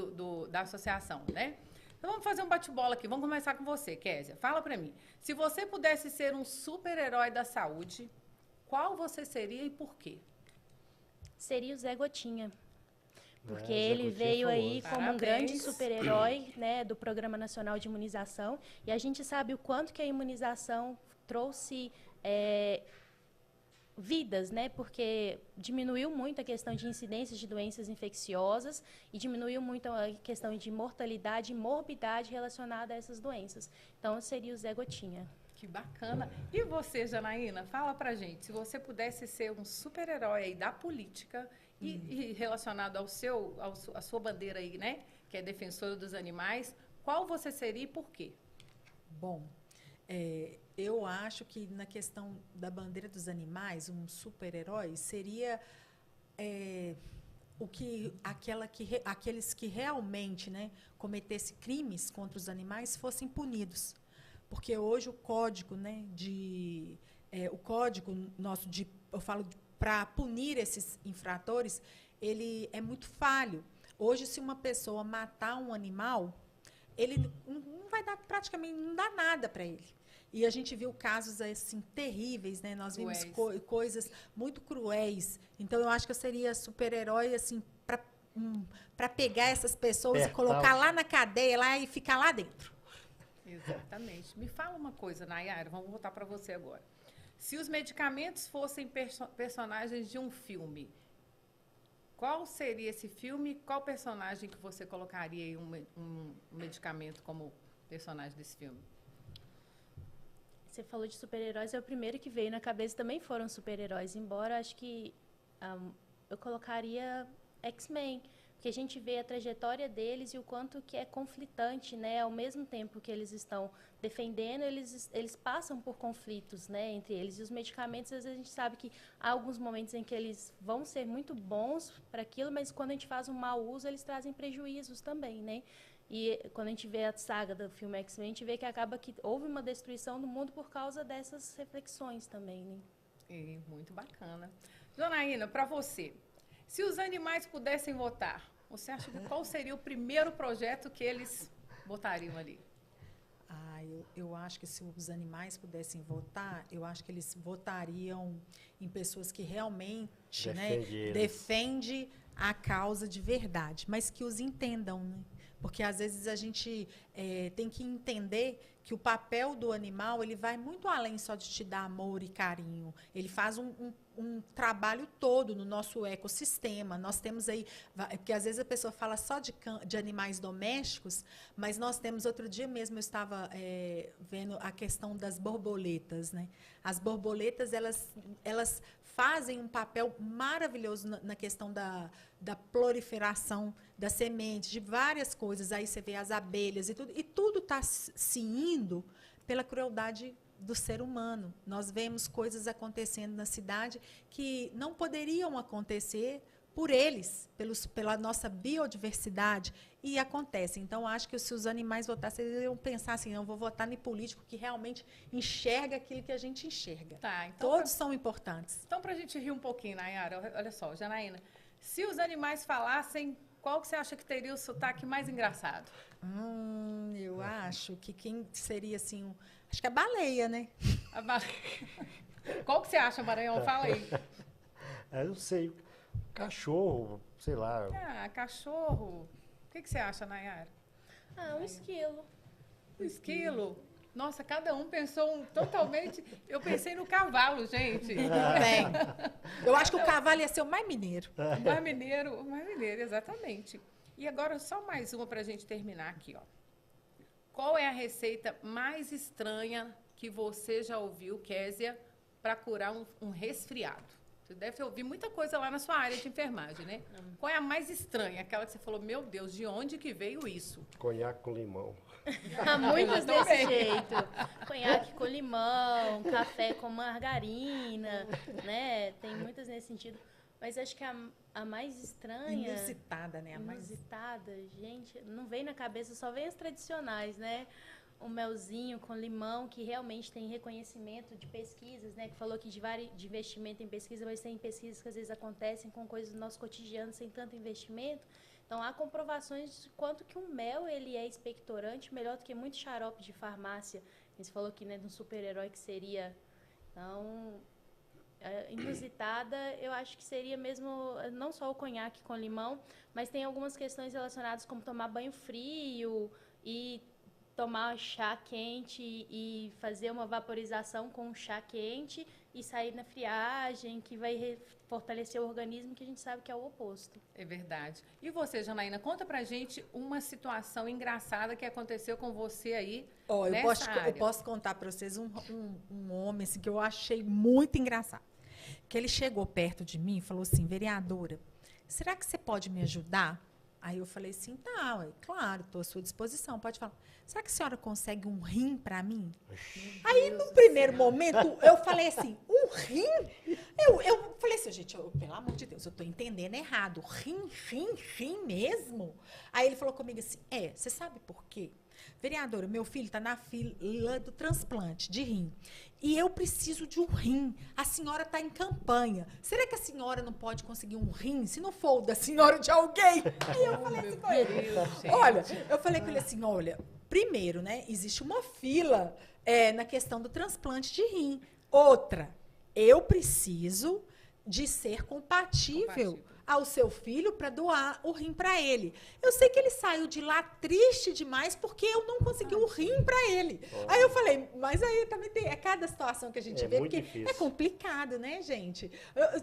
da associação, né? Então vamos fazer um bate-bola aqui. Vamos começar com você, Kézia. Fala para mim. Se você pudesse ser um super-herói da saúde, qual você seria e por quê?
Seria o Zé Gotinha. Porque
Zé
ele
Gotinha é
veio aí
famoso.
como um grande
Parabéns.
super-herói, né, do Programa Nacional de Imunização. E a gente sabe o quanto que a imunização trouxe vidas, né? Porque diminuiu muito a questão de incidências de doenças infecciosas e diminuiu muito a questão de mortalidade e morbidade relacionada a essas doenças. Então, seria o Zé Gotinha.
Que bacana. E você, Janaína, fala pra gente, se você pudesse ser um super-herói aí da política e relacionado à sua bandeira aí, né, que é defensora dos animais, qual você seria e por quê?
Bom, eu acho que na questão da bandeira dos animais, um super-herói seria aqueles que realmente, né, cometessem crimes contra os animais fossem punidos. Porque hoje o código, né, o código nosso eu falo para punir esses infratores, ele é muito falho. Hoje, se uma pessoa matar um animal, ele não vai dar praticamente, não dá nada para ele. E a gente viu casos assim terríveis, né? Nós vimos coisas muito cruéis. Então eu acho que eu seria super-herói assim para pegar essas pessoas e colocar lá na cadeia lá e ficar lá dentro.
Exatamente. Me fala uma coisa, Nayara, vamos voltar para você agora. Se os medicamentos fossem personagens de um filme, qual seria esse filme? Qual personagem que você colocaria aí um medicamento como personagem desse filme?
Você falou de super-heróis, é o primeiro que veio na cabeça, também foram super-heróis, embora acho que eu colocaria X-Men, porque a gente vê a trajetória deles e o quanto que é conflitante, né? Ao mesmo tempo que eles estão defendendo, eles passam por conflitos, né, entre eles. E os medicamentos, às vezes a gente sabe que há alguns momentos em que eles vão ser muito bons para aquilo, mas quando a gente faz um mau uso, eles trazem prejuízos também, né? E quando a gente vê a saga do filme X-Men, a gente vê que acaba que houve uma destruição do mundo por causa dessas reflexões também, né?
Muito bacana. Janaína, para você, se os animais pudessem votar, você acha que qual seria o primeiro projeto que eles votariam ali?
Eu acho que se os animais pudessem votar, eu acho que eles votariam em pessoas que realmente, né, defendem a causa de verdade, mas que os entendam, né? Porque às vezes a gente tem que entender que o papel do animal ele vai muito além só de te dar amor e carinho. Ele faz um trabalho todo no nosso ecossistema. Nós temos aí, porque às vezes a pessoa fala só de animais domésticos, mas nós temos, outro dia mesmo eu estava vendo a questão das borboletas, né? As borboletas, elas fazem um papel maravilhoso na questão da proliferação das sementes, de várias coisas. Aí você vê as abelhas e tudo está se indo pela crueldade do ser humano. Nós vemos coisas acontecendo na cidade que não poderiam acontecer por eles, pela nossa biodiversidade, e acontece. Então, acho que se os animais votassem, eles iam pensar assim, não, vou votar em político que realmente enxerga aquilo que a gente enxerga.
Tá, então
todos são importantes.
Então, para a gente rir um pouquinho, Nayara, olha só, Janaína, se os animais falassem, qual que você acha que teria o sotaque mais engraçado?
Eu acho que quem seria assim, acho que a baleia, né?
A baleia. Qual que você acha, Maranhão? Fala aí.
Eu não sei. Cachorro, sei lá.
Cachorro. O que você acha, Nayara?
Um esquilo.
O esquilo. Nossa, cada um pensou totalmente... Eu pensei no cavalo, gente.
Bem, eu acho que o cavalo ia ser o mais mineiro.
O mais mineiro, exatamente. E agora, só mais uma para a gente terminar aqui, ó. Qual é a receita mais estranha que você já ouviu, Kézia, para curar um resfriado? Você deve ouvir muita coisa lá na sua área de enfermagem, né? Qual é a mais estranha? Aquela que você falou, meu Deus, de onde que veio isso?
Conhaque com limão.
Há muitos desse jeito. Conhaque com limão, café com margarina, né? Tem muitas nesse sentido. Mas acho que a mais estranha...
Inusitada, né?
Inusitada, gente, não vem na cabeça, só vem as tradicionais, né? O melzinho com limão, que realmente tem reconhecimento de pesquisas, né? Que falou que de investimento em pesquisa, mas tem pesquisas que às vezes acontecem com coisas do nosso cotidiano sem tanto investimento. Então, há comprovações de quanto que o mel ele é expectorante, melhor do que muito xarope de farmácia. Você falou que, né, de um super-herói que seria... Então, inusitada, eu acho que seria mesmo, não só o conhaque com limão, mas tem algumas questões relacionadas como tomar banho frio e tomar chá quente e fazer uma vaporização com chá quente e sair na friagem, que vai fortalecer o organismo, que a gente sabe que é o oposto.
É verdade. E você, Janaína, conta pra gente uma situação engraçada que aconteceu com você aí nessa área.
Eu posso contar para vocês um homem assim, que eu achei muito engraçado. Que ele chegou perto de mim e falou assim, vereadora, será que você pode me ajudar? Aí eu falei assim, tá, claro, estou à sua disposição, pode falar. Será que a senhora consegue um rim para mim? Aí, no primeiro momento, eu falei assim, um rim? Eu falei assim, gente, pelo amor de Deus, eu estou entendendo errado. Rim mesmo? Aí ele falou comigo assim, você sabe por quê? Vereadora, meu filho está na fila do transplante de rim. E eu preciso de um rim. A senhora está em campanha. Será que a senhora não pode conseguir um rim? Se não for o da senhora, de alguém? Aí eu falei assim com ele. Olha, eu falei com ele assim, olha, primeiro, né, existe uma fila na questão do transplante de rim. Outra, eu preciso de ser compatível ao seu filho para doar o rim para ele. Eu sei que ele saiu de lá triste demais porque eu não consegui o rim para ele. Aí eu falei, mas aí também tem cada situação que a gente vê, porque
difícil.
É complicado, né, gente?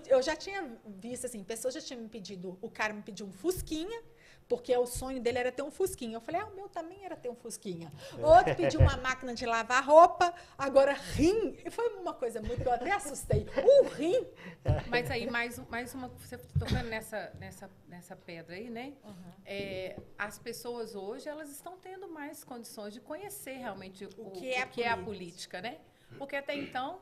Eu já tinha visto, assim, pessoas já tinham me pedido, o cara me pediu um fusquinha, porque o sonho dele era ter um fusquinha. Eu falei, o meu também era ter um fusquinha. Outro pediu uma máquina de lavar roupa, agora rim. E foi uma coisa muito que eu até assustei. Um rim.
Mas aí, mais uma, você tocando nessa pedra aí, né? Uhum. As pessoas hoje, elas estão tendo mais condições de conhecer realmente o que é a política, né? Porque até então...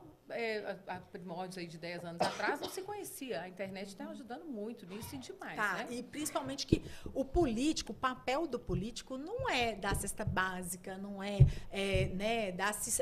há primórdios aí de 10 anos atrás, não se conhecia. A internet está ajudando muito nisso e demais, né?
E principalmente que o político, o papel do político não é da cesta básica, não é, né,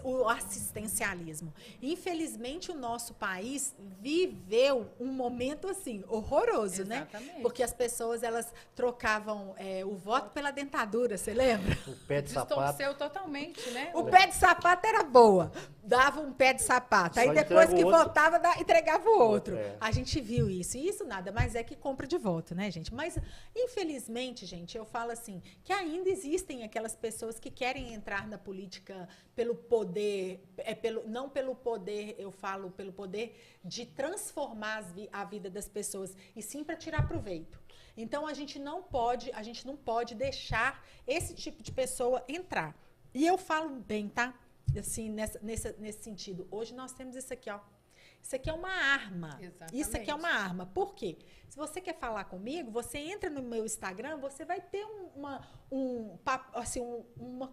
o assistencialismo. Infelizmente, o nosso país viveu um momento, assim, horroroso,
Exatamente.
Né? Porque as pessoas, elas trocavam o voto pela dentadura, você lembra?
O pé de sapato.
Distorceu totalmente, né?
O pé de sapato era boa. dava um pé de sapato.
Só
Aí depois
entrega o
que
outro.
voltava, entregava o outro.
É.
A gente viu isso. E isso nada mais é que compra de volta, né, gente? Mas, infelizmente, gente, eu falo assim, que ainda existem aquelas pessoas que querem entrar na política pelo poder, não pelo poder, eu falo pelo poder de transformar a vida das pessoas, e sim para tirar proveito. Então, a gente não pode deixar esse tipo de pessoa entrar. E eu falo bem, tá? Assim, nesse sentido. Hoje nós temos isso aqui, ó. Isso aqui é uma arma.
Exatamente.
Isso aqui é uma arma. Por quê? Se você quer falar comigo, você entra no meu Instagram, você vai ter uma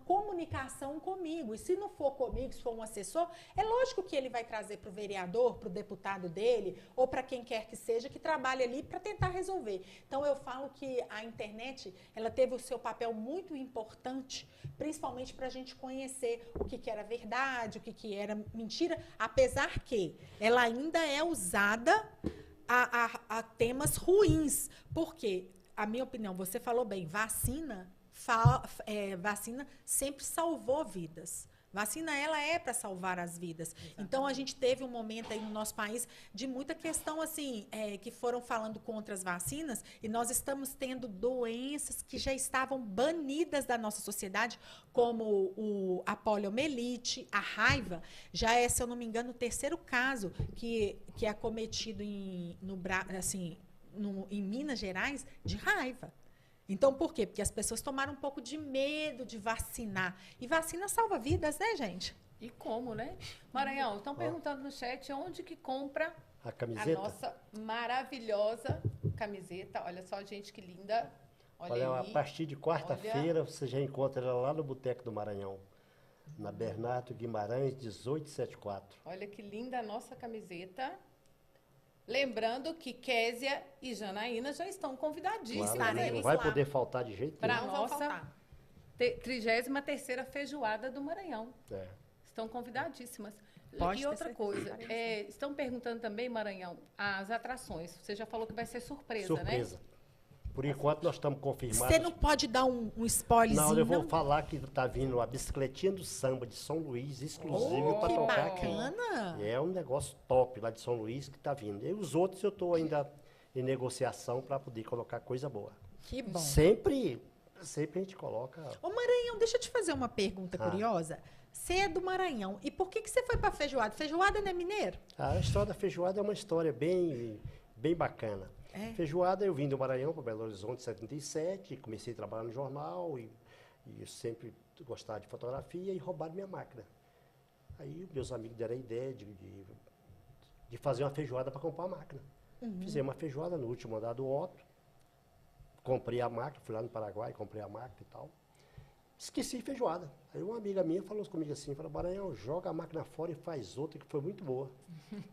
comunicação comigo. E se não for comigo, se for um assessor, é lógico que ele vai trazer para o vereador, para o deputado dele, ou para quem quer que seja, que trabalhe ali para tentar resolver. Então, eu falo que a internet, ela teve o seu papel muito importante, principalmente para a gente conhecer o que era verdade, o que era mentira, apesar que ela ainda é usada a temas ruins. Porque, a minha opinião, você falou bem, vacina sempre salvou vidas. Vacina, ela é para salvar as vidas. Exatamente. Então, a gente teve um momento aí no nosso país de muita questão, assim, que foram falando contra as vacinas, e nós estamos tendo doenças que já estavam banidas da nossa sociedade, como a poliomielite, a raiva. Já é, se eu não me engano, o terceiro caso que é acometido em Minas Gerais de raiva. Então, por quê? Porque as pessoas tomaram um pouco de medo de vacinar. E vacina salva vidas, né, gente?
E como, né? Maranhão, estão perguntando no chat onde que compra
A camiseta?
a nossa maravilhosa camiseta. Olha só, gente, que linda. Olha
Olha,
aí.
a partir de quarta-feira você já encontra ela lá no Boteco do Maranhão, na Bernardo Guimarães, 1874.
Olha que linda a nossa camiseta. Lembrando que Késia e Janaína já estão convidadíssimas.
Claro,
aí
não vai
lá.
poder faltar de jeito
Para a
nenhum.
Não vão
nossa
faltar.
33ª feijoada do Maranhão.
É.
Estão convidadíssimas.
Pode
E
ter
outra
certeza.
coisa, estão perguntando também, Maranhão, as atrações. Você já falou que vai ser surpresa,
Surpresa. Por enquanto nós estamos confirmados.
Você não pode dar um spoilerzinho,
Não, eu vou falar que está vindo a bicicletinha do samba de São Luís, exclusivo para
que
tocar aqui.
bacana.
É um negócio top lá de São Luís que está vindo. E os outros eu estou ainda em negociação para poder colocar coisa boa.
Que bom.
Sempre a gente coloca.
Ô, Maranhão, deixa eu te fazer uma pergunta curiosa. Você é do Maranhão. E por que você foi para feijoada? Feijoada não é mineiro?
A história da feijoada é uma história bem bacana.
É.
Feijoada, eu vim do Maranhão para Belo Horizonte em 77, comecei a trabalhar no jornal e eu sempre gostava de fotografia e roubaram minha máquina. Aí meus amigos deram a ideia de fazer uma feijoada para comprar a máquina. Fizemos uma feijoada no último andar do Otto, comprei a máquina, fui lá no Paraguai, comprei a máquina e tal. Esqueci feijoada. Aí uma amiga minha falou comigo assim, falou, Maranhão, joga a máquina fora e faz outra que foi muito boa.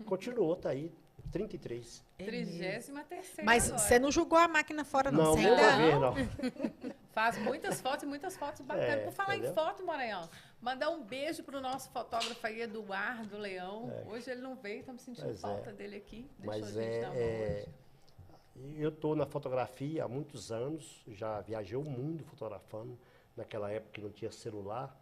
Continuou, tá aí, 33.
33ª
Mas
agora.
você não jogou a máquina fora, não. Você
nunca
ainda...
vi, não.
Faz muitas fotos bacanas. Por falar
entendeu?
em foto, Maranhão, mandar um beijo pro nosso fotógrafo aí, Eduardo Leão. Hoje ele não veio, estamos sentindo
Pois
falta
é.
dele aqui. Deixou
Mas
a gente dar uma hoje.
eu estou na fotografia há muitos anos, já viajei o mundo fotografando. Naquela época que não tinha celular,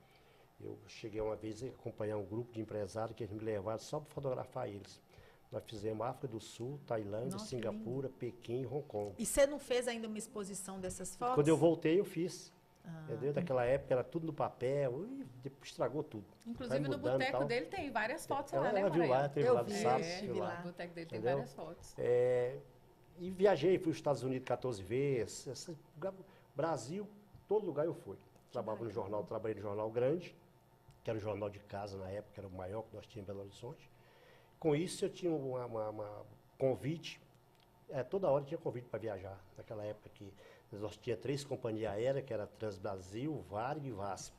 eu cheguei uma vez a acompanhar um grupo de empresários que eles me levaram só para fotografar eles. Nós fizemos África do Sul, Tailândia,
Nossa, que
Singapura, Pequim e Hong Kong.
E você não fez ainda uma exposição dessas fotos?
Quando eu voltei, eu fiz. Entendeu? Daquela época era tudo no papel, e depois estragou tudo.
Inclusive
Vai
no
mudando e
boteco
tal.
dele tem várias fotos
Ela,
lá, né,
ela viu
Maranhão?
lá, teve
Eu
lá do
vi,
sábado,
vi
viu
lá.
O boteco dele tem
Entendeu?
várias fotos.
E viajei, fui aos Estados Unidos 14 vezes. Brasil, todo lugar eu fui. Trabalhei no jornal grande, que era o jornal de casa na época, era o maior que nós tínhamos em Belo Horizonte. Com isso eu tinha uma convite, toda hora tinha convite para viajar. Naquela época que nós tínhamos 3 companhias aéreas, que era Transbrasil, Varig e VASP.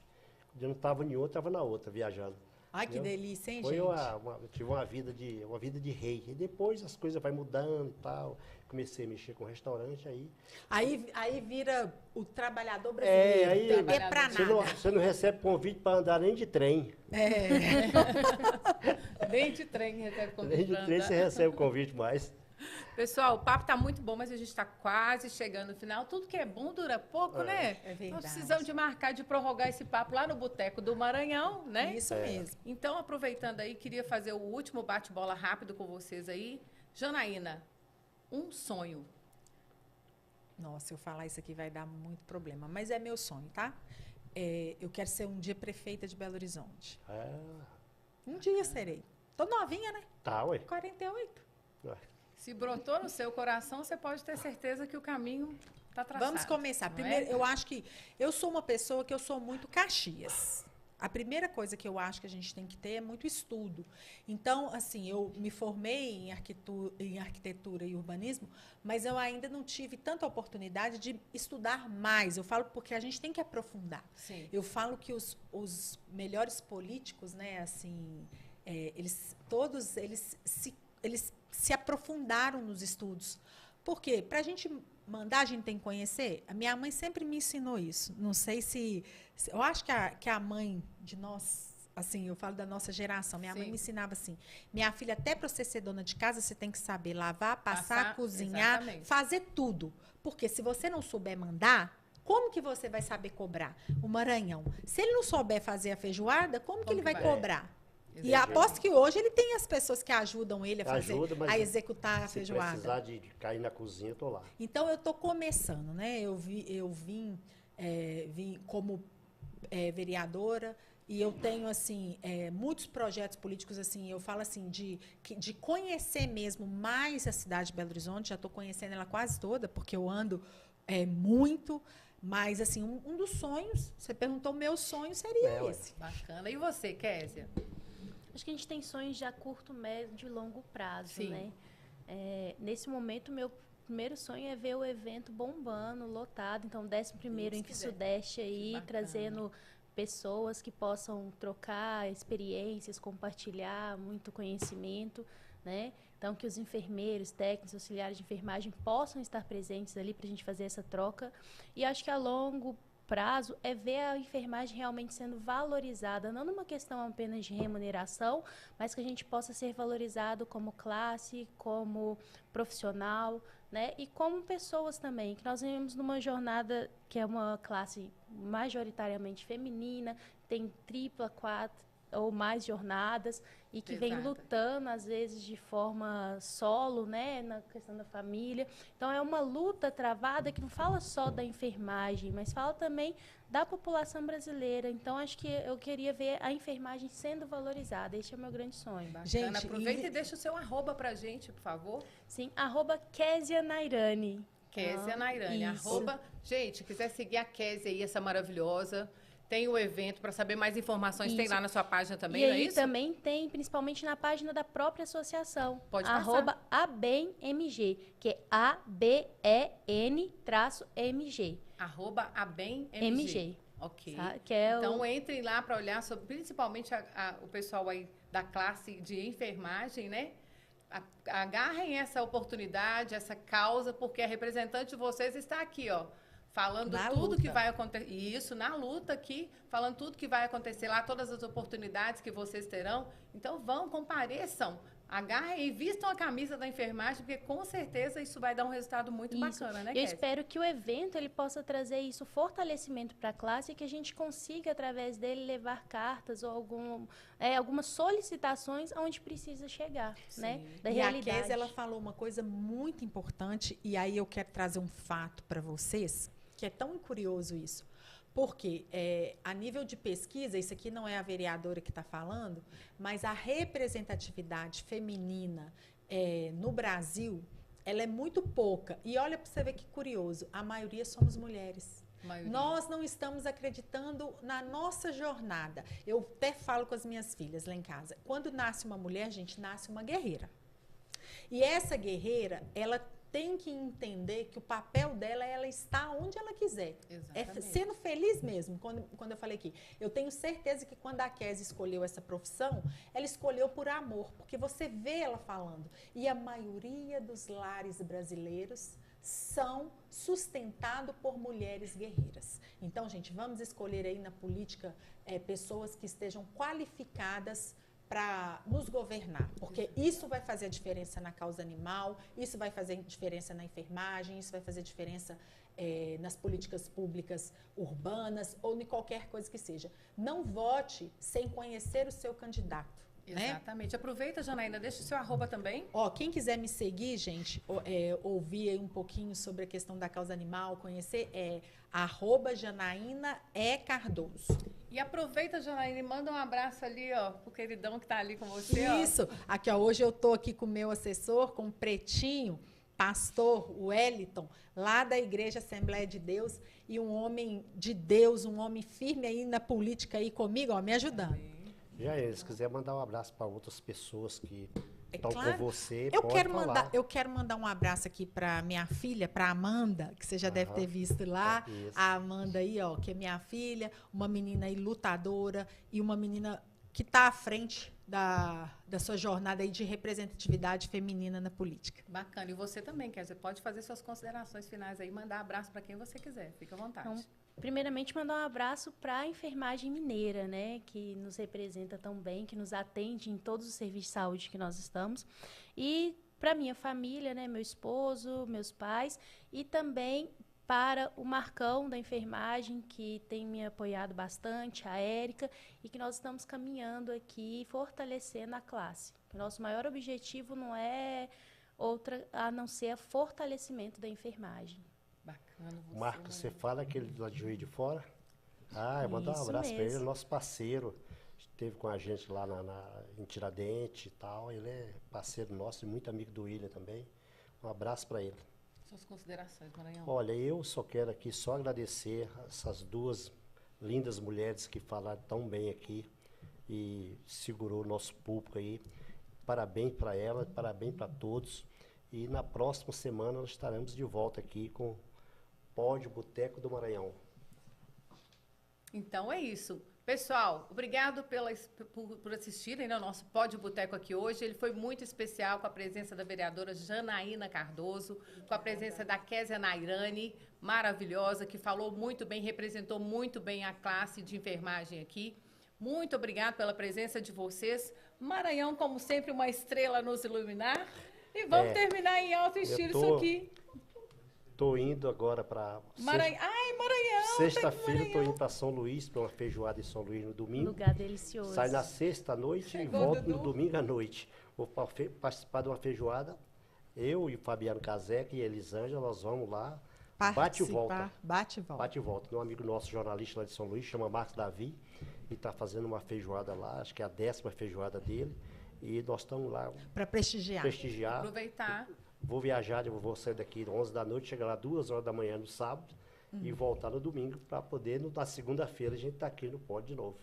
Eu não estava em outra, estava na outra, viajando.
Ai, que
Entendeu?
delícia, hein,
Foi
gente?
eu tive uma vida de rei. E depois as coisas vai mudando e tal. Comecei a mexer com restaurante aí.
Aí vira o trabalhador brasileiro.
aí
Tem tempo pra nada.
você não recebe convite para andar nem de trem.
Nem de trem recebe convite
Nem de
pra
trem
andar.
você recebe convite mais.
Pessoal, o papo tá muito bom, mas a gente está quase chegando no final. Tudo que é bom dura pouco, né?
É verdade.
Nós precisamos de marcar, de prorrogar esse papo lá no Boteco do Maranhão, né?
Isso mesmo.
Então, aproveitando aí, queria fazer o último bate-bola rápido com vocês aí. Janaína, um sonho.
Nossa, se eu falar isso aqui vai dar muito problema, mas é meu sonho, tá? Eu quero ser um dia prefeita de Belo Horizonte. Um dia serei. Tô novinha, né?
Tá, ué.
48.
Ué.
Se brotou no seu coração, você pode ter certeza que o caminho está traçado.
Vamos começar.
não
Primeiro,
é?
eu acho que eu sou uma pessoa que eu sou muito Caxias. A primeira coisa que eu acho que a gente tem que ter é muito estudo. Então, assim, eu me formei em arquitetura e urbanismo, mas eu ainda não tive tanta oportunidade de estudar mais. Eu falo porque a gente tem que aprofundar.
Sim.
Eu falo que os melhores políticos, né, assim, eles se aprofundaram nos estudos. Por quê? Para a gente mandar, a gente tem que conhecer. A minha mãe sempre me ensinou isso. Não sei se eu acho que a mãe de nós, assim, eu falo da nossa geração. Minha mãe
Sim.
me ensinava assim: minha filha, até para você ser dona de casa, você tem que saber lavar, passar, cozinhar,
exatamente.
fazer tudo. Porque se você não souber mandar, como que você vai saber cobrar? O Maranhão. Se ele não souber fazer a feijoada, como que ele vai cobrar? E
Exatamente.
aposto que hoje ele tem as pessoas que ajudam ele a fazer,
Ajuda, mas
a executar a
Se
feijoada.
precisar de cair na cozinha, eu tô lá.
Então eu estou começando, né? Eu vim como vereadora e eu tenho assim muitos projetos políticos assim. Eu falo assim de conhecer mesmo mais a cidade de Belo Horizonte. Já estou conhecendo ela quase toda porque eu ando muito. Mas assim um dos sonhos. Você perguntou, meu sonho seria esse.
Bacana. E você, Késia?
Acho que a gente tem sonhos de a curto, médio e longo prazo,
Sim.
né? Nesse momento, meu primeiro sonho é ver o evento bombando, lotado. Então, 11º em Sudeste aí,
bacana.
trazendo pessoas que possam trocar experiências, compartilhar muito conhecimento, né? Então, que os enfermeiros, técnicos, auxiliares de enfermagem possam estar presentes ali para a gente fazer essa troca. E acho que a longo prazo é ver a enfermagem realmente sendo valorizada, não numa questão apenas de remuneração, mas que a gente possa ser valorizado como classe, como profissional, né? E como pessoas também, que nós vivemos numa jornada que é uma classe majoritariamente feminina, tem tripla, 4 ou mais jornadas e que vem
Exato.
lutando às vezes de forma solo, né, na questão da família. Então é uma luta travada que não fala só da enfermagem, mas fala também da população brasileira. Então acho que eu queria ver a enfermagem sendo valorizada. Esse é o meu grande sonho.
Bacana.
Gente,
Aproveita e deixa o seu @ pra gente, por favor.
Sim, @Késia Nairani.
Késia Nairani.
Isso.
Gente, quiser seguir a Késia aí, essa maravilhosa. Tem o evento, para saber mais informações, tem
Isso.
lá na sua página também,
E
não é
aí
isso?
também tem, principalmente na página da própria associação.
Pode passar.
@ABEMG, que é ABEN-MG.
@ABEMMG. Ok.
Tá? Que é
Então, entrem lá para olhar sobre, principalmente o pessoal aí da classe de enfermagem, né? Agarrem essa oportunidade, essa causa, porque a representante de vocês está aqui, ó. Falando
Na
tudo
luta.
que vai acontecer. Isso, na luta aqui, falando tudo que vai acontecer lá, todas as oportunidades que vocês terão. Então, vão, compareçam, agarrem e vistam a camisa da enfermagem, porque com certeza isso vai dar um resultado muito
Isso.
bacana, né,
Eu
Késia?
espero que o evento ele possa trazer isso, fortalecimento para a classe, e que a gente consiga, através dele, levar cartas ou algumas solicitações onde precisa chegar, né? Da
E
realidade.
a Késia, ela falou uma coisa muito importante, e aí eu quero trazer um fato para vocês, que é tão curioso isso. Porque, a nível de pesquisa, isso aqui não é a vereadora que está falando, mas a representatividade feminina no Brasil, ela é muito pouca. E olha para você ver que curioso, a maioria somos mulheres.
Maioria.
Nós não estamos acreditando na nossa jornada. Eu até falo com as minhas filhas lá em casa. Quando nasce uma mulher, gente, nasce uma guerreira. E essa guerreira, ela tem que entender que o papel dela é ela estar onde ela quiser.
Exatamente.
Sendo feliz mesmo. Quando eu falei aqui, eu tenho certeza que quando a Késia escolheu essa profissão, ela escolheu por amor, porque você vê ela falando. E a maioria dos lares brasileiros são sustentados por mulheres guerreiras. Então, gente, vamos escolher aí na política pessoas que estejam qualificadas para nos governar, porque isso vai fazer a diferença na causa animal, isso vai fazer diferença na enfermagem, isso vai fazer diferença nas políticas públicas urbanas ou em qualquer coisa que seja. Não vote sem conhecer o seu candidato.
Exatamente.
Né?
Aproveita, Janaína, deixa o seu @, também.
Ó, quem quiser me seguir, gente, ouvir aí um pouquinho sobre a questão da causa animal, conhecer, @JanaínaECardoso.
E aproveita, Janaína, e manda um abraço ali, ó, pro queridão que tá ali com você,
Isso. Aqui, ó, hoje eu tô aqui com o meu assessor, com o Pretinho, pastor Wellington, lá da Igreja Assembleia de Deus, e um homem de Deus, um homem firme aí na política aí comigo, ó, me ajudando.
Já se quiser mandar um abraço para outras pessoas que estão
claro.
com você,
Eu
pode
quero
falar.
mandar um abraço aqui para minha filha, para Amanda, que você já deve ter visto lá.
Isso.
A Amanda aí, ó, que é minha filha, uma menina aí lutadora e uma menina que está à frente da sua jornada aí de representatividade feminina na política.
Bacana. E você também, quer dizer, pode fazer suas considerações finais aí, mandar abraço para quem você quiser. Fica à vontade.
Então, primeiramente, mandar um abraço para a enfermagem mineira, né, que nos representa tão bem, que nos atende em todos os serviços de saúde que nós estamos. E para minha família, né, meu esposo, meus pais, e também para o Marcão da enfermagem, que tem me apoiado bastante, a Érica, e que nós estamos caminhando aqui, fortalecendo a classe. O nosso maior objetivo não é outra a não ser o fortalecimento da enfermagem.
Bacana.
O Marcos, você fala aquele lá de Juiz de Fora? Eu mando um
Isso
abraço para ele,
mesmo.
nosso parceiro. Esteve com a gente lá em Tiradentes e tal. Ele é parceiro nosso e muito amigo do William também. Um abraço para ele.
Suas considerações, Maranhão.
Olha, eu só quero aqui só agradecer essas duas lindas mulheres que falaram tão bem aqui e segurou o nosso público aí. Parabéns para elas, parabéns para todos. E na próxima semana nós estaremos de volta aqui com Pod Boteco do Maranhão.
Então é isso. Pessoal, obrigado por assistirem ao nosso Pod Boteco aqui hoje. Ele foi muito especial com a presença da vereadora Janaína Cardoso, com a presença da Kézia Nairane, maravilhosa, que falou muito bem, representou muito bem a classe de enfermagem aqui. Muito obrigado pela presença de vocês. Maranhão, como sempre, uma estrela a nos iluminar. E vamos terminar em alto estilo isso aqui.
Estou indo agora para...
Maranhão. Ai, Maranhão!
Sexta-feira estou indo para São Luís, para uma feijoada em São Luís no domingo.
Lugar delicioso.
Sai na sexta à noite e volto no domingo à noite. Vou participar de uma feijoada. Eu e o Fabiano Caseca e a Elisângela, nós vamos lá. Bate e volta.
Bate e volta.
Bate e volta. Um amigo nosso, jornalista lá de São Luís, chama Marcos Davi, e está fazendo uma feijoada lá, acho que é a 10ª feijoada dele. E nós estamos lá
para prestigiar.
Aproveitar.
Vou viajar, eu vou sair daqui 11 da noite, chegar lá 2 horas da manhã no sábado e voltar no domingo para poder, na segunda-feira, a gente tá aqui no Pod de novo.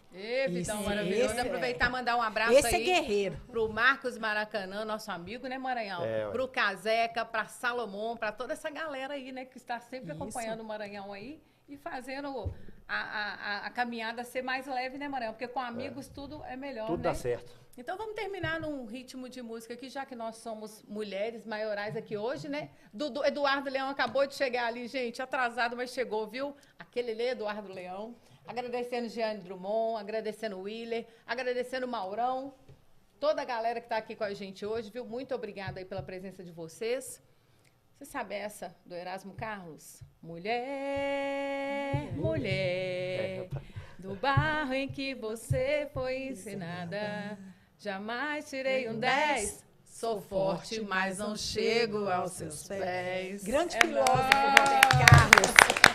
Vidão maravilhoso. Aproveitar e mandar um abraço
esse
aí.
É guerreiro.
Pro Marcos Maracanã, nosso amigo, né, Maranhão? Pro Caseca, pra Salomão, pra toda essa galera aí, né, que está sempre acompanhando o Maranhão aí e fazendo a caminhada ser mais leve, né, Maranhão? Porque com amigos tudo é melhor,
Tudo
né?
dá certo.
Então vamos terminar num ritmo de música aqui, já que nós somos mulheres maiorais aqui hoje, né? Eduardo Leão acabou de chegar ali, gente, atrasado, mas chegou, viu? Aquele Eduardo Leão. Agradecendo Jeane Drummond, agradecendo o Willer, agradecendo o Maurão, toda a galera que está aqui com a gente hoje, viu? Muito obrigada aí pela presença de vocês. Você sabe essa do Erasmo Carlos? Mulher, mulher, do barro em que você foi ensinada, jamais tirei um 10. Sou forte, mas não chego aos seus pés.
Grande filósofo, Roberto Carlos.